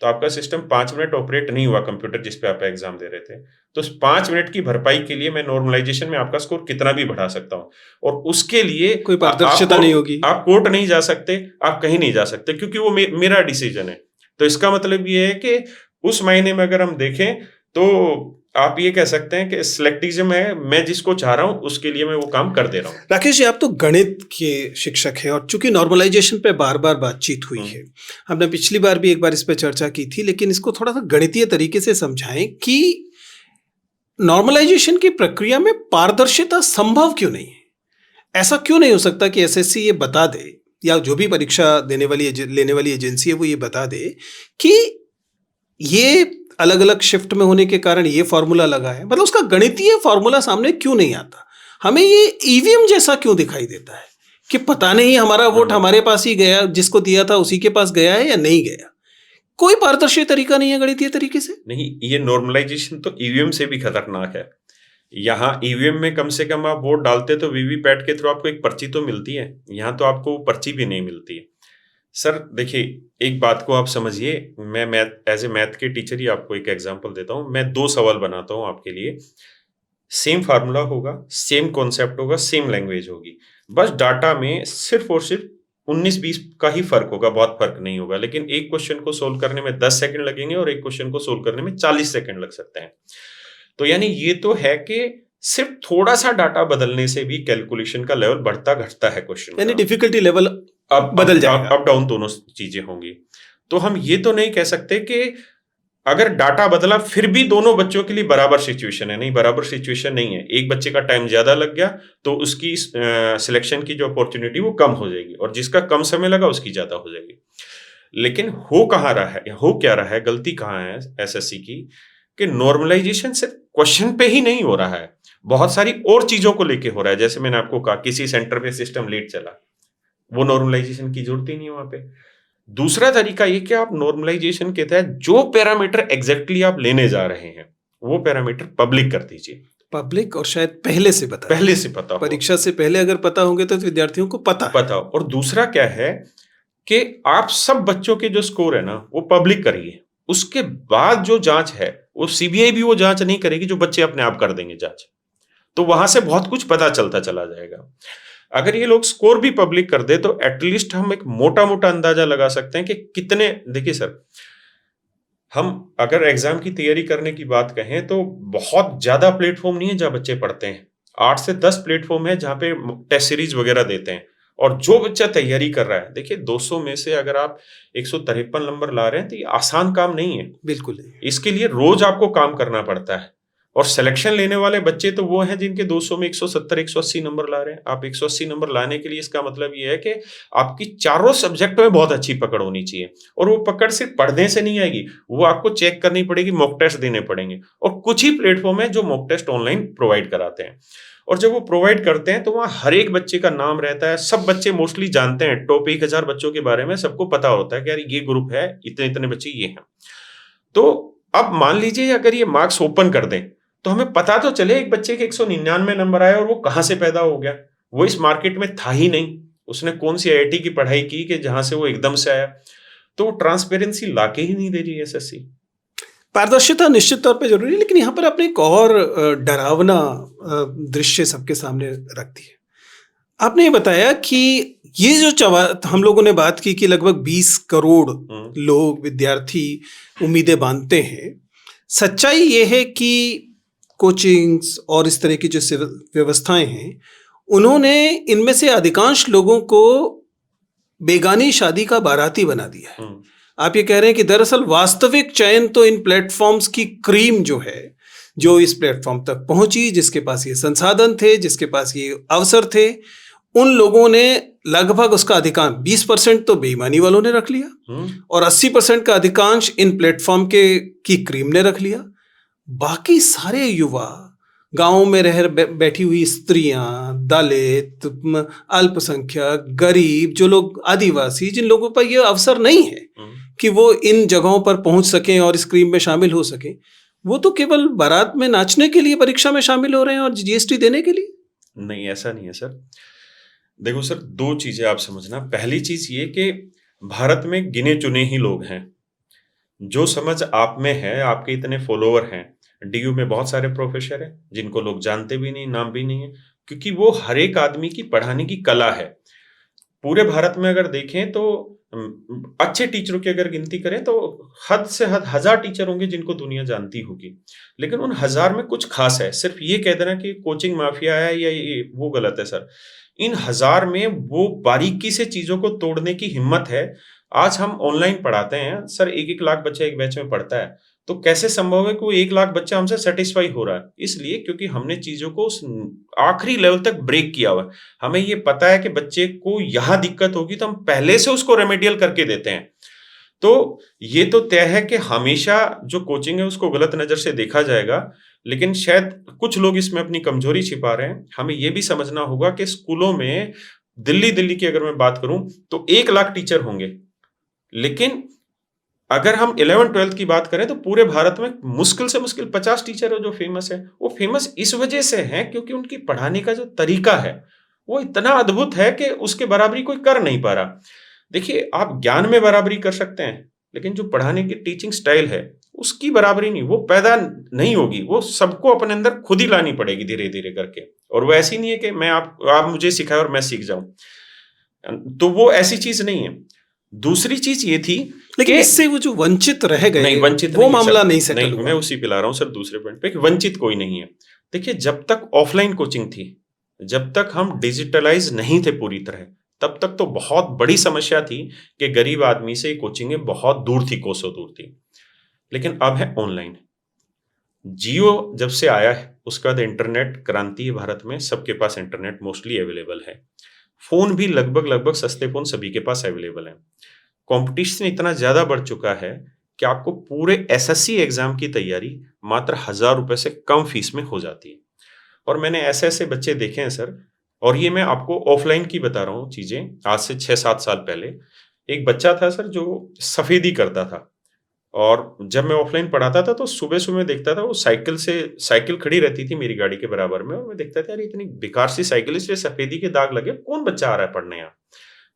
तो आपका सिस्टम 5 मिनट ऑपरेट नहीं हुआ कंप्यूटर जिस पे आप एग्ज़ाम दे रहे थे। तो उस 5 मिनट की भरपाई के लिए मैं नॉर्मलाइज़ेशन में आपका स्कोर कितना भी बढ़ा सकता हूँ और उसके लिए कोई पारदर्शिता नहीं होगी। आप कोर्ट नहीं जा सकते, आप कहीं नहीं जा सकते क्योंकि वो मेरा डिसीज़न है। तो इसका मतलब ये है कि उस मायने में अगर हम देखें, तो आप ये कह सकते हैं कि सिलेक्टिज़्म है, मैं जिसको चाह रहा हूँ, उसके लिए मैं वो काम कर दे रहा हूँ। राकेश जी, आप तो गणित के शिक्षक हैं और चूंकि नॉर्मलाइजेशन पे बार-बार बातचीत हुई है, हमने पिछली बार भी एक बार इस पे चर्चा की थी, लेकिन इसको थोड़ा-सा गणितीय तरीके से समझाएं कि नॉर्मलाइजेशन की प्रक्रिया में पारदर्शिता संभव क्यों नहीं है? ऐसा क्यों नहीं हो सकता कि एसएससी ये बता दे या जो भी परीक्षा लेने वाली एजेंसी है वो ये बता दे कि ये अलग-अलग शिफ्ट में होने के कारण ये फॉर्मूला लगा है, मतलब उसका गणितीय फॉर्मूला सामने क्यों नहीं आता? हमें ये ईवीएम जैसा क्यों दिखाई देता है कि पता नहीं हमारा वोट हमारे पास ही गया, जिसको दिया था उसी के पास गया है या नहीं गया? कोई पारदर्शी तरीका नहीं है गणितीय तरीके से? नहीं, ये नॉर्मलाइजेशन तो ईवीएम से भी खतरनाक है। यहाँ ईवीएम में कम से कम आप वोट डालते तो वीवीपैट के थ्रू आपको एक पर्ची तो मिलती है, यहाँ तो आपको पर्ची भी नहीं मिलती है। सर देखिए, एक बात को आप समझिए, मैं एज ए मैथ के टीचर ही आपको एक एग्जांपल देता हूँ। मैं 2 सवाल बनाता हूँ आपके लिए, सेम फार्मूला होगा, सेम कॉन्सेप्ट होगा, सेम लैंग्वेज होगी, बस डाटा में सिर्फ और सिर्फ 19-20 का ही फर्क होगा, बहुत फर्क नहीं होगा। लेकिन एक क्वेश्चन को सोल्व करने में 10 सेकंड लगेंगे और एक क्वेश्चन को सोल्व करने में 40 सेकंड लग सकते हैं। तो यानी ये तो है कि सिर्फ थोड़ा सा डाटा बदलने से भी कैलकुलेशन का लेवल बढ़ता घटता है क्वेश्चन यानी का। डिफिकल्टी लेवल अब बदल जाएगा। अप डाउन दोनों चीजें होंगी। तो हम ये तो नहीं कह सकते कि अगर डाटा बदला फिर भी दोनों बच्चों के लिए बराबर सिचुएशन है, नहीं, बराबर सिचुएशन नहीं है। एक बच्चे का टाइम ज्यादा लग गया तो उसकी सिलेक्शन की जो अपॉर्चुनिटी वो कम हो जाएगी, और जिसका कम समय लगा उसकी ज्यादा हो जाएगी। लेकिन हो कहाँ रहा है, हो क्या रहा है, गलती कहाँ है एसएससी की, कि नॉर्मलाइजेशन सिर्फ क्वेश्चन पे ही नहीं हो रहा है, बहुत सारी और चीजों को लेके हो रहा है। जैसे मैंने आपको कहा, किसी सेंटर पे सिस्टम लेट चला, वो नॉर्मलाइजेशन की जरूरत ही नहीं है वहां पे। दूसरा तरीका ये कि आप नॉर्मलाइजेशन के तहत जो पैरामीटर एग्जैक्टली आप लेने जा रहे हैं वो पैरामीटर पब्लिक कर दीजिए। पब्लिक और शायद पहले से पता हो, परीक्षा से पहले अगर पता होंगे तो विद्यार्थियों को पता हो। और दूसरा क्या है कि आप सब बच्चों के जो स्कोर है ना वो पब्लिक करिए, उसके बाद जो जांच है वो सीबीआई भी वो जांच नहीं करेगी, जो बच्चे अपने आप कर देंगे जांच। तो वहां से बहुत कुछ पता चलता चला जाएगा। अगर ये लोग स्कोर भी पब्लिक कर दे तो एटलीस्ट हम एक मोटा मोटा अंदाजा लगा सकते हैं कि कितने, देखिए सर, हम अगर एग्जाम की तैयारी करने की बात कहें तो बहुत ज्यादा प्लेटफॉर्म नहीं है जहां बच्चे पढ़ते हैं। 8 से 10 प्लेटफॉर्म है जहां पे टेस्ट सीरीज वगैरह देते हैं, और जो बच्चा तैयारी कर रहा है, देखिए 200 में से अगर आप 153 नंबर ला रहे हैं तो ये आसान काम नहीं है, बिल्कुल नहीं। इसके लिए रोज आपको काम करना पड़ता है। और सिलेक्शन लेने वाले बच्चे तो वो हैं जिनके 200 में 170 180 नंबर ला रहे हैं। आप 180 नंबर लाने के लिए इसका मतलब ये है कि आपकी चारों सब्जेक्ट में बहुत अच्छी पकड़ होनी चाहिए, और वो पकड़ सिर्फ पढ़ने से नहीं आएगी, वो आपको चेक करनी पड़ेगी, मॉक टेस्ट देने पड़ेंगे। और कुछ ही प्लेटफॉर्म है जो मॉक टेस्ट ऑनलाइन प्रोवाइड कराते हैं, और जब वो प्रोवाइड करते हैं तो वहां हर एक बच्चे का नाम रहता है, सब बच्चे मोस्टली जानते हैं, टॉप 1000 बच्चों के बारे में सबको पता होता है कि यार ये ग्रुप है, इतने इतने बच्चे ये हैं। तो अब मान लीजिए अगर ये मार्क्स ओपन कर दें तो हमें पता तो चले एक बच्चे के 199 नंबर आए और वो कहां से पैदा हो गया, वो इस मार्केट में था ही नहीं, उसने कौन सी आईआईटी की पढ़ाई की कि जहां से वो एकदम से आया। तो वो ट्रांसपेरेंसी लाके ही नहीं दे रही एसएससी। पारदर्शिता निश्चित तौर पे जरूरी है, लेकिन यहाँ पर आपने एक और डरावना दृश्य सबके सामने रख दिया। आपने ये बताया कि ये जो हम लोगों ने बात की कि लगभग 20 करोड़ लोग, विद्यार्थी उम्मीदें बांधते हैं। सच्चाई ये है कि कोचिंग्स और इस तरह की जो व्यवस्थाएं हैं, उन्होंने इनमें से अधिकांश लोगों को बेगानी शादी का बाराती बना दिया है। आप ये कह रहे हैं कि दरअसल वास्तविक चयन तो इन प्लेटफॉर्म्स की क्रीम जो है, जो इस प्लेटफॉर्म तक पहुंची, जिसके पास ये संसाधन थे, जिसके पास ये अवसर थे, उन लोगों ने लगभग उसका अधिकांश 20% तो बेईमानी वालों ने रख लिया और 80% का अधिकांश इन प्लेटफॉर्म की क्रीम ने रख लिया। बाकी सारे युवा, गांवों में रह बैठी हुई स्त्रियां, दलित, अल्पसंख्यक, गरीब, जो लोग आदिवासी, जिन लोगों पर यह अवसर नहीं है कि वो इन जगहों पर पहुंच सकें और इस क्रीम में शामिल हो सकें, वो तो केवल बारात में नाचने के लिए परीक्षा में शामिल हो रहे हैं और जीएसटी देने के लिए। नहीं, ऐसा नहीं है सर। देखो सर, दो चीजें आप समझना। पहली चीज ये कि भारत में गिने चुने ही लोग हैं। जो समझ आप में है, आपके इतने फॉलोवर हैं, डीयू में बहुत सारे प्रोफेसर हैं जिनको लोग जानते भी नहीं, नाम भी नहीं है, क्योंकि वो हर एक आदमी की पढ़ाने की कला है। पूरे भारत में अगर देखें तो अच्छे टीचरों की अगर गिनती करें तो हद से हद 1000 टीचर होंगे जिनको दुनिया जानती होगी, लेकिन उन 1000 में कुछ खास है। सिर्फ ये कह देना कि कोचिंग माफिया है या ये, वो गलत है सर। इन 1000 में वो बारीकी से चीजों को तोड़ने की हिम्मत है। आज हम ऑनलाइन पढ़ाते हैं सर, 1-1 लाख बच्चा एक बैच में पढ़ता है, तो कैसे संभव है कि वो 1 लाख बच्चा हमसे सेटिस्फाई हो रहा है? इसलिए क्योंकि हमने चीजों को आखिरी लेवल तक ब्रेक किया हुआ है। हमें ये पता है कि बच्चे को यहां दिक्कत होगी तो हम पहले से उसको रेमेडियल करके देते हैं। तो ये तो तय है कि हमेशा जो कोचिंग है उसको गलत नजर से देखा जाएगा, लेकिन शायद कुछ लोग इसमें अपनी कमजोरी छिपा रहे हैं। हमें ये भी समझना होगा कि स्कूलों में दिल्ली की अगर मैं बात करूं तो 1 लाख टीचर होंगे, लेकिन अगर हम 11th-12th की बात करें तो पूरे भारत में मुश्किल से मुश्किल 50 टीचर है जो फेमस है। वो फेमस इस वजह से हैं क्योंकि उनकी पढ़ाने का जो तरीका है वो इतना अद्भुत है कि उसके बराबरी कोई कर नहीं पा रहा। देखिए, आप ज्ञान में बराबरी कर सकते हैं, लेकिन जो पढ़ाने की टीचिंग स्टाइल है उसकी बराबरी नहीं, वो पैदा नहीं होगी। वो सबको अपने अंदर खुद ही लानी पड़ेगी धीरे धीरे करके। और वो ऐसी नहीं है कि मैं आप मुझे सिखाए और मैं सीख जाऊं, तो वो ऐसी चीज नहीं है। दूसरी चीज ये थी, लेकिन इससे वो जो वंचित रह गए, नहीं, वंचित वो मामला नहीं सेटल हुआ। मैं उसी पे ला रहा हूं सर दूसरे पॉइंट पे कि वंचित कोई नहीं है। देखिए, जब तक ऑफलाइन कोचिंग थी, जब तक हम डिजिटलाइज नहीं थे पूरी तरह, तब तक तो बहुत बड़ी समस्या थी कि गरीब आदमी से कोचिंगें बहुत दूर थी, कोसों दूर थी। लेकिन अब है ऑनलाइन। जियो जब से आया है उसके बाद इंटरनेट क्रांति है भारत में, सबके पास इंटरनेट मोस्टली अवेलेबल है। फोन भी लगभग लगभग सस्ते फोन सभी के पास अवेलेबल है। कंपटीशन इतना ज्यादा बढ़ चुका है कि आपको पूरे एसएससी एग्जाम की तैयारी मात्र 1,000 रुपए से कम फीस में हो जाती है। और मैंने ऐसे ऐसे बच्चे देखे हैं सर, और ये मैं आपको ऑफलाइन की बता रहा हूँ चीजें। आज से 6-7 साल पहले एक बच्चा था सर जो सफेदी करता था, और जब मैं ऑफलाइन पढ़ाता था तो सुबह सुबह देखता था वो साइकिल खड़ी रहती थी मेरी गाड़ी के बराबर में, और मैं देखता था यार इतनी बेकार सी साइकिल, इसलिए सफेदी के दाग लगे, कौन बच्चा आ रहा है पढ़ने यहाँ।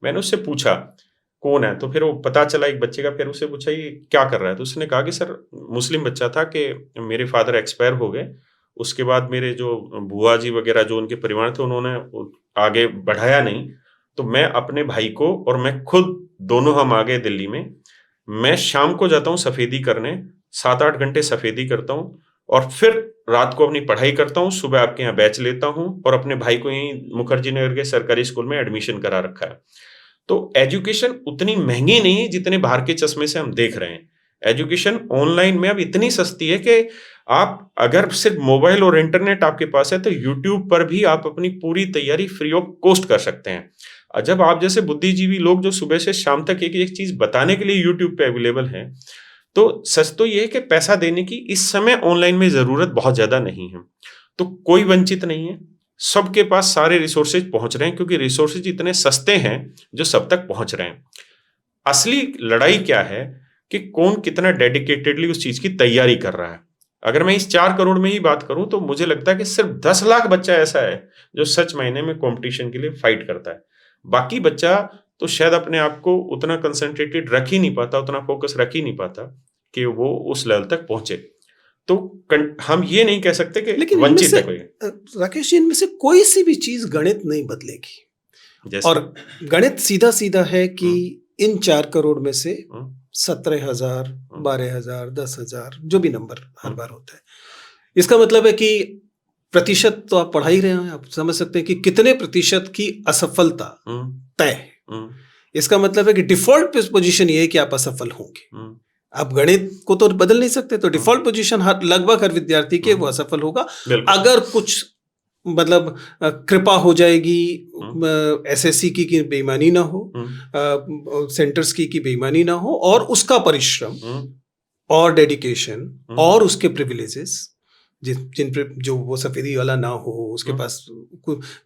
मैंने उससे पूछा कौन है, तो फिर वो पता चला एक बच्चे का। फिर उससे पूछा ये क्या कर रहा है, तो उसने कहा कि सर मुस्लिम बच्चा था कि मेरे फादर एक्सपायर हो गए, उसके बाद मेरे जो बुआ जी वगैरह जो उनके परिवार थे उन्होंने आगे बढ़ाया नहीं, तो मैं अपने भाई को और मैं खुद दोनों हम आ गए दिल्ली में। मैं शाम को जाता हूँ सफेदी करने, 7-8 घंटे सफेदी करता हूँ, और फिर रात को अपनी पढ़ाई करता हूँ, सुबह आपके यहाँ बैच लेता हूँ, और अपने भाई को यहीं मुखर्जी नगर के सरकारी स्कूल में एडमिशन करा रखा है। तो एजुकेशन उतनी महंगी नहीं है जितने बाहर के चश्मे से हम देख रहे हैं। एजुकेशन ऑनलाइन में अब इतनी सस्ती है कि आप अगर सिर्फ मोबाइल और इंटरनेट आपके पास है तो यूट्यूब पर भी आप अपनी पूरी तैयारी फ्री ऑफ कॉस्ट कर सकते हैं। जब आप जैसे बुद्धिजीवी लोग जो सुबह से शाम तक एक एक चीज बताने के लिए यूट्यूब पे अवेलेबल हैं, तो सच तो ये है कि पैसा देने की इस समय ऑनलाइन में जरूरत बहुत ज्यादा नहीं है। तो कोई वंचित नहीं है, सबके पास सारे रिसोर्सेज पहुंच रहे हैं, क्योंकि रिसोर्सेज इतने सस्ते हैं जो सब तक पहुंच रहे हैं। असली लड़ाई क्या है कि कौन कितना डेडिकेटेडली उस चीज की तैयारी कर रहा है। अगर मैं इस 4 करोड़ में ही बात करूं तो मुझे लगता है कि सिर्फ 10 लाख बच्चा ऐसा है जो सच मायने में कंपटीशन के लिए फाइट करता है। बाकी बच्चा तो शायद अपने आप को उतना कंसंट्रेटेड रख ही नहीं पाता, उतना फोकस रख ही नहीं पाता कि वो उस लेवल तक पहुंचे। तो हम ये नहीं कह सकते कि वंचित है कोई। राकेश जी, इनमें से कोई सी भी चीज गणित नहीं बदलेगी, और गणित सीधा सीधा है कि इन 4 करोड़ में से 17,000, 12,000, 10,000 जो भी नंबर हर बार होता है, इसका मतलब है कि प्रतिशत तो आप पढ़ा ही रहे हैं, आप समझ सकते हैं कि कितने प्रतिशत की असफलता तय है। इसका मतलब है कि डिफॉल्ट पोजीशन ये है कि आप असफल होंगे। आप गणित को तो बदल नहीं सकते, तो डिफॉल्ट पोजीशन लगभग हर विद्यार्थी के वो असफल होगा। अगर कुछ मतलब कृपा हो जाएगी, एसएससी की बेईमानी ना हो, सेंटर्स की बेईमानी ना हो, और उसका परिश्रम और डेडिकेशन और उसके प्रिविलेजेस जिन पे जो वो सफेदी वाला ना हो, उसके पास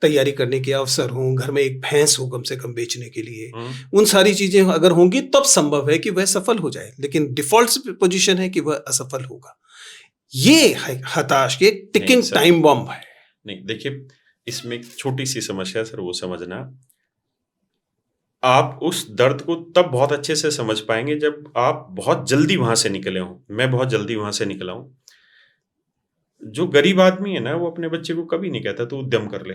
तैयारी करने के अवसर हो, घर में एक भैंस हो कम से कम बेचने के लिए, उन सारी चीजें अगर होंगी तब संभव है कि वह सफल हो जाए। लेकिन डिफॉल्ट पोजीशन है कि वह असफल होगा। ये हताश, ये टिकिंग टाइम बम है। नहीं, देखिए इसमें एक छोटी सी समस्या सर, वो समझना, आप उस दर्द को तब बहुत अच्छे से समझ पाएंगे जब आप बहुत जल्दी वहां से निकले हों। मैं बहुत जल्दी वहां से निकला हूं। जो गरीब आदमी है ना, वो अपने बच्चे को कभी नहीं कहता तो उद्यम कर ले।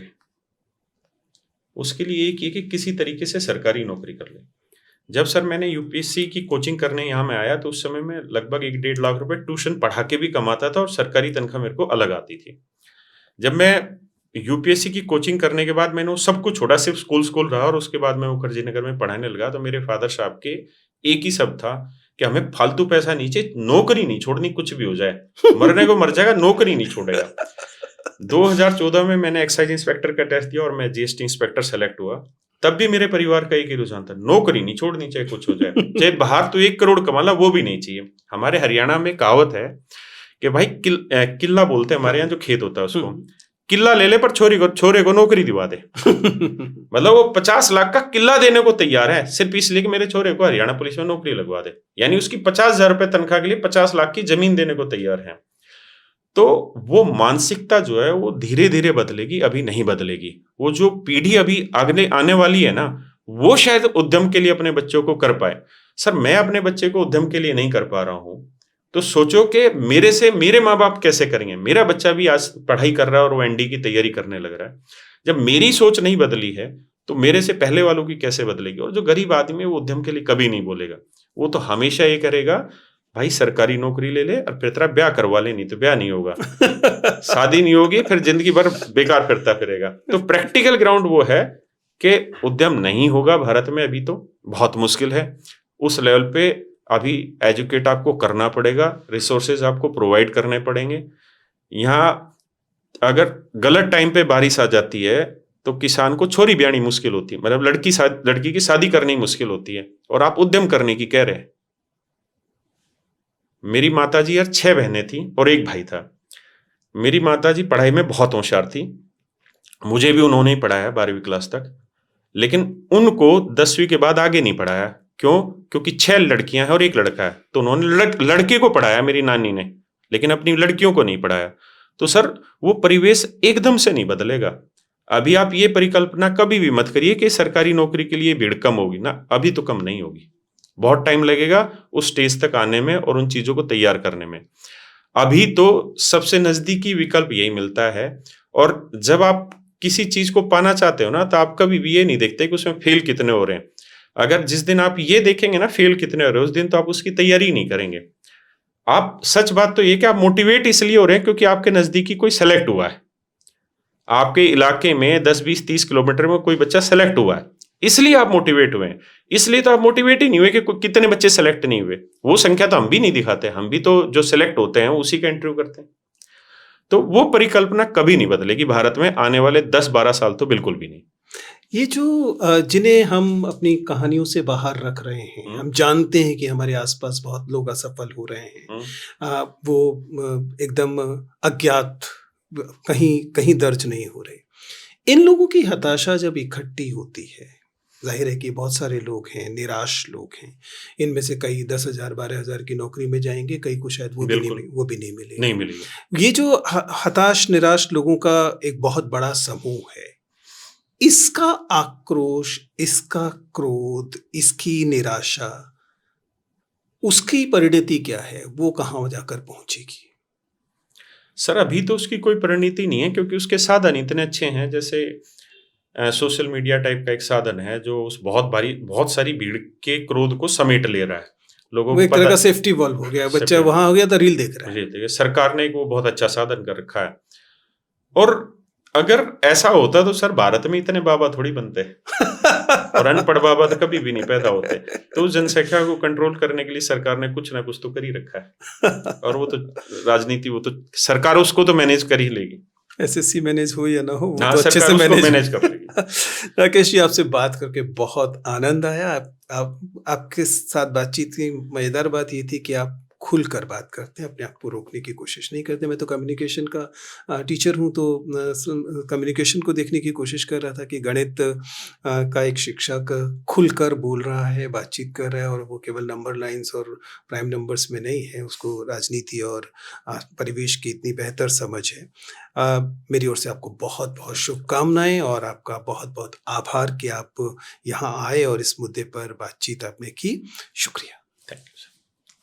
उसके लिए एक ये कि किसी तरीके से सरकारी नौकरी कर ले। जब सर मैंने यूपीएससी की कोचिंग करने यहाँ में आया तो उस समय में लगभग 1-1.5 लाख रुपए ट्यूशन पढ़ा के भी कमाता था, और सरकारी तनख्वाह मेरे को अलग आती थी। जब मैं यूपीएससी की कोचिंग करने के बाद मैंने वो सब कुछ छोड़ा, सिर्फ स्कूल रहा, और उसके बाद मैं मुखर्जी नगर में पढ़ाने लगा, तो मेरे फादर साहब के एक ही शब्द था कि हमें फालतू पैसा नहीं चाहिए, नौकरी नहीं छोड़नी, कुछ भी हो जाए, मरने को मर जाएगा, नौकरी नहीं छोड़ेगा। 2014 में मैंने एक्साइज इंस्पेक्टर का टेस्ट दिया और मैं जीएसटी इंस्पेक्टर सेलेक्ट हुआ। तब भी मेरे परिवार का एक ही रुझान था, नौकरी नहीं छोड़नी, चाहे कुछ हो जाए, चाहे बाहर तो 1 करोड़ कमा ला, वो भी नहीं चाहिए। हमारे हरियाणा में कहावत है कि भाई किला बोलते हैं हमारे यहाँ, जो खेत होता है उसको, किला ले ले पर छोरे को नौकरी दिवा दे। मतलब वो 50 लाख का किला देने को तैयार है सिर्फ इसलिए कि मेरे छोरे को हरियाणा पुलिस में नौकरी लगवा दे। यानी उसकी 50,000 रुपए तनख्वाह के लिए 50 लाख की जमीन देने को तैयार है। तो वो मानसिकता जो है वो धीरे धीरे बदलेगी, अभी नहीं बदलेगी। वो जो पीढ़ी अभी आगे आने वाली है ना, वो शायद उद्यम के लिए अपने बच्चों को कर पाए। सर मैं अपने बच्चे को उद्यम के लिए नहीं कर पा रहा हूं, तो सोचो कि मेरे माँ बाप कैसे करेंगे। मेरा बच्चा भी आज पढ़ाई कर रहा है और वो एनडी की तैयारी करने लग रहा है। जब मेरी सोच नहीं बदली है तो मेरे से पहले वालों की कैसे बदलेगी। और जो गरीब आदमी है वो उद्यम के लिए कभी नहीं बोलेगा, वो तो हमेशा ये करेगा भाई सरकारी नौकरी ले ले और फिर तेरा ब्याह करवा ले, नहीं तो ब्याह नहीं होगा, शादी नहीं होगी, फिर जिंदगी भर बेकार फिरता फिरेगा। तो प्रैक्टिकल ग्राउंड वो है कि उद्यम नहीं होगा भारत में अभी तो बहुत मुश्किल है। उस लेवल पे अभी एजुकेट आपको करना पड़ेगा, रिसोर्सेज आपको प्रोवाइड करने पड़ेंगे। यहाँ अगर गलत टाइम पे बारिश आ जाती है तो किसान को छोरी ब्यानी मुश्किल होती है, मतलब लड़की की शादी करनी मुश्किल होती है, और आप उद्यम करने की कह रहे हैं। मेरी माताजी यार 6 बहनें थी और एक भाई था। मेरी माताजी पढ़ाई में बहुत होशियार थी, मुझे भी उन्होंने ही पढ़ाया 12वीं क्लास तक, लेकिन उनको 10वीं के बाद आगे नहीं पढ़ाया। क्यों? क्योंकि 6 लड़कियां हैं और एक लड़का है, तो उन्होंने लड़के को पढ़ाया मेरी नानी ने, लेकिन अपनी लड़कियों को नहीं पढ़ाया। तो सर वो परिवेश एकदम से नहीं बदलेगा। अभी आप ये परिकल्पना कभी भी मत करिए कि सरकारी नौकरी के लिए भीड़ कम होगी ना, अभी तो कम नहीं होगी, बहुत टाइम लगेगा उस स्टेज तक आने में और उन चीजों को तैयार करने में। अभी तो सबसे नजदीकी विकल्प यही मिलता है, और जब आप किसी चीज को पाना चाहते हो ना, तो आप कभी भी ये नहीं देखते कि उसमें फेल कितने हो रहे हैं। अगर जिस दिन आप ये देखेंगे ना फेल कितने हो रहे हैं, उस दिन तो आप उसकी तैयारी नहीं करेंगे। आप सच बात तो ये कि आप मोटिवेट इसलिए हो रहे हैं क्योंकि आपके नजदीकी कोई सेलेक्ट हुआ है, आपके इलाके में 10, 20, 30 किलोमीटर में कोई बच्चा सेलेक्ट हुआ है, इसलिए आप मोटिवेट हुए हैं। इसलिए तो आप मोटिवेट ही नहीं हुए कि कितने बच्चे सेलेक्ट नहीं हुए, वो संख्या तो हम भी नहीं दिखाते, हम भी तो जो सेलेक्ट होते हैं उसी का इंटरव्यू करते हैं। तो वो परिकल्पना कभी नहीं बदलेगी भारत में आने वाले 10-12 साल तो बिल्कुल भी नहीं। ये जो जिन्हें हम अपनी कहानियों से बाहर रख रहे हैं, हम जानते हैं कि हमारे आसपास बहुत लोग असफल हो रहे हैं, वो एकदम अज्ञात, कहीं कहीं दर्ज नहीं हो रहे। इन लोगों की हताशा जब इकट्ठी होती है, जाहिर है कि बहुत सारे लोग हैं, निराश लोग हैं, इनमें से कई 10,000 12,000 की नौकरी में जाएंगे, कई को शायद वो भी नहीं मिलेगी। नहीं मिलेगी। ये जो हताश निराश लोगों का एक बहुत बड़ा समूह है, इसका आक्रोश, इसका क्रोध, इसकी निराशा, उसकी परिणति क्या है? वो कहाँ जाकर पहुंचेगी? सर अभी तो उसकी कोई परिणति नहीं है, क्योंकि उसके साधन इतने अच्छे हैं, जैसे सोशल मीडिया टाइप का एक साधन है जो उस बहुत सारी भीड़ के क्रोध को समेट ले रहा है। लोगों वो को एक तरह का सेफ्टी वॉल्व हो गया, बच्चा वहां हो गया तो रील देख रहा है। सरकार ने वो बहुत अच्छा साधन कर रखा है। और अगर ऐसा होता तो सर भारत में इतने बाबा थोड़ी बनते और अनपढ़ बाबा तो कभी भी नहीं पैदा होते। तो उस जनसंख्या को कंट्रोल करने के लिए सरकार ने कुछ ना कुछ तो कर ही रखा है, और वो तो राजनीति, वो तो सरकार उसको तो मैनेज कर ही लेगी। एसएससी मैनेज हो या ना हो, वो तो अच्छे से मैनेज कर लेगी। राकेश जी, आपसे बात करके बहुत आनंद आया। आपके साथ बातचीत की मजेदार बात ये थी कि आप खुलकर बात करते हैं, अपने आप को रोकने की कोशिश नहीं करते। मैं तो कम्युनिकेशन का टीचर हूँ, तो कम्युनिकेशन को देखने की कोशिश कर रहा था कि गणित का एक शिक्षक खुलकर बोल रहा है, बातचीत कर रहा है, और वो केवल नंबर लाइंस और प्राइम नंबर्स में नहीं है, उसको राजनीति और परिवेश की इतनी बेहतर समझ है। मेरी ओर से आपको बहुत बहुत शुभकामनाएं, और आपका बहुत बहुत आभार कि आप यहाँ आए और इस मुद्दे पर बातचीत आपने की। शुक्रिया।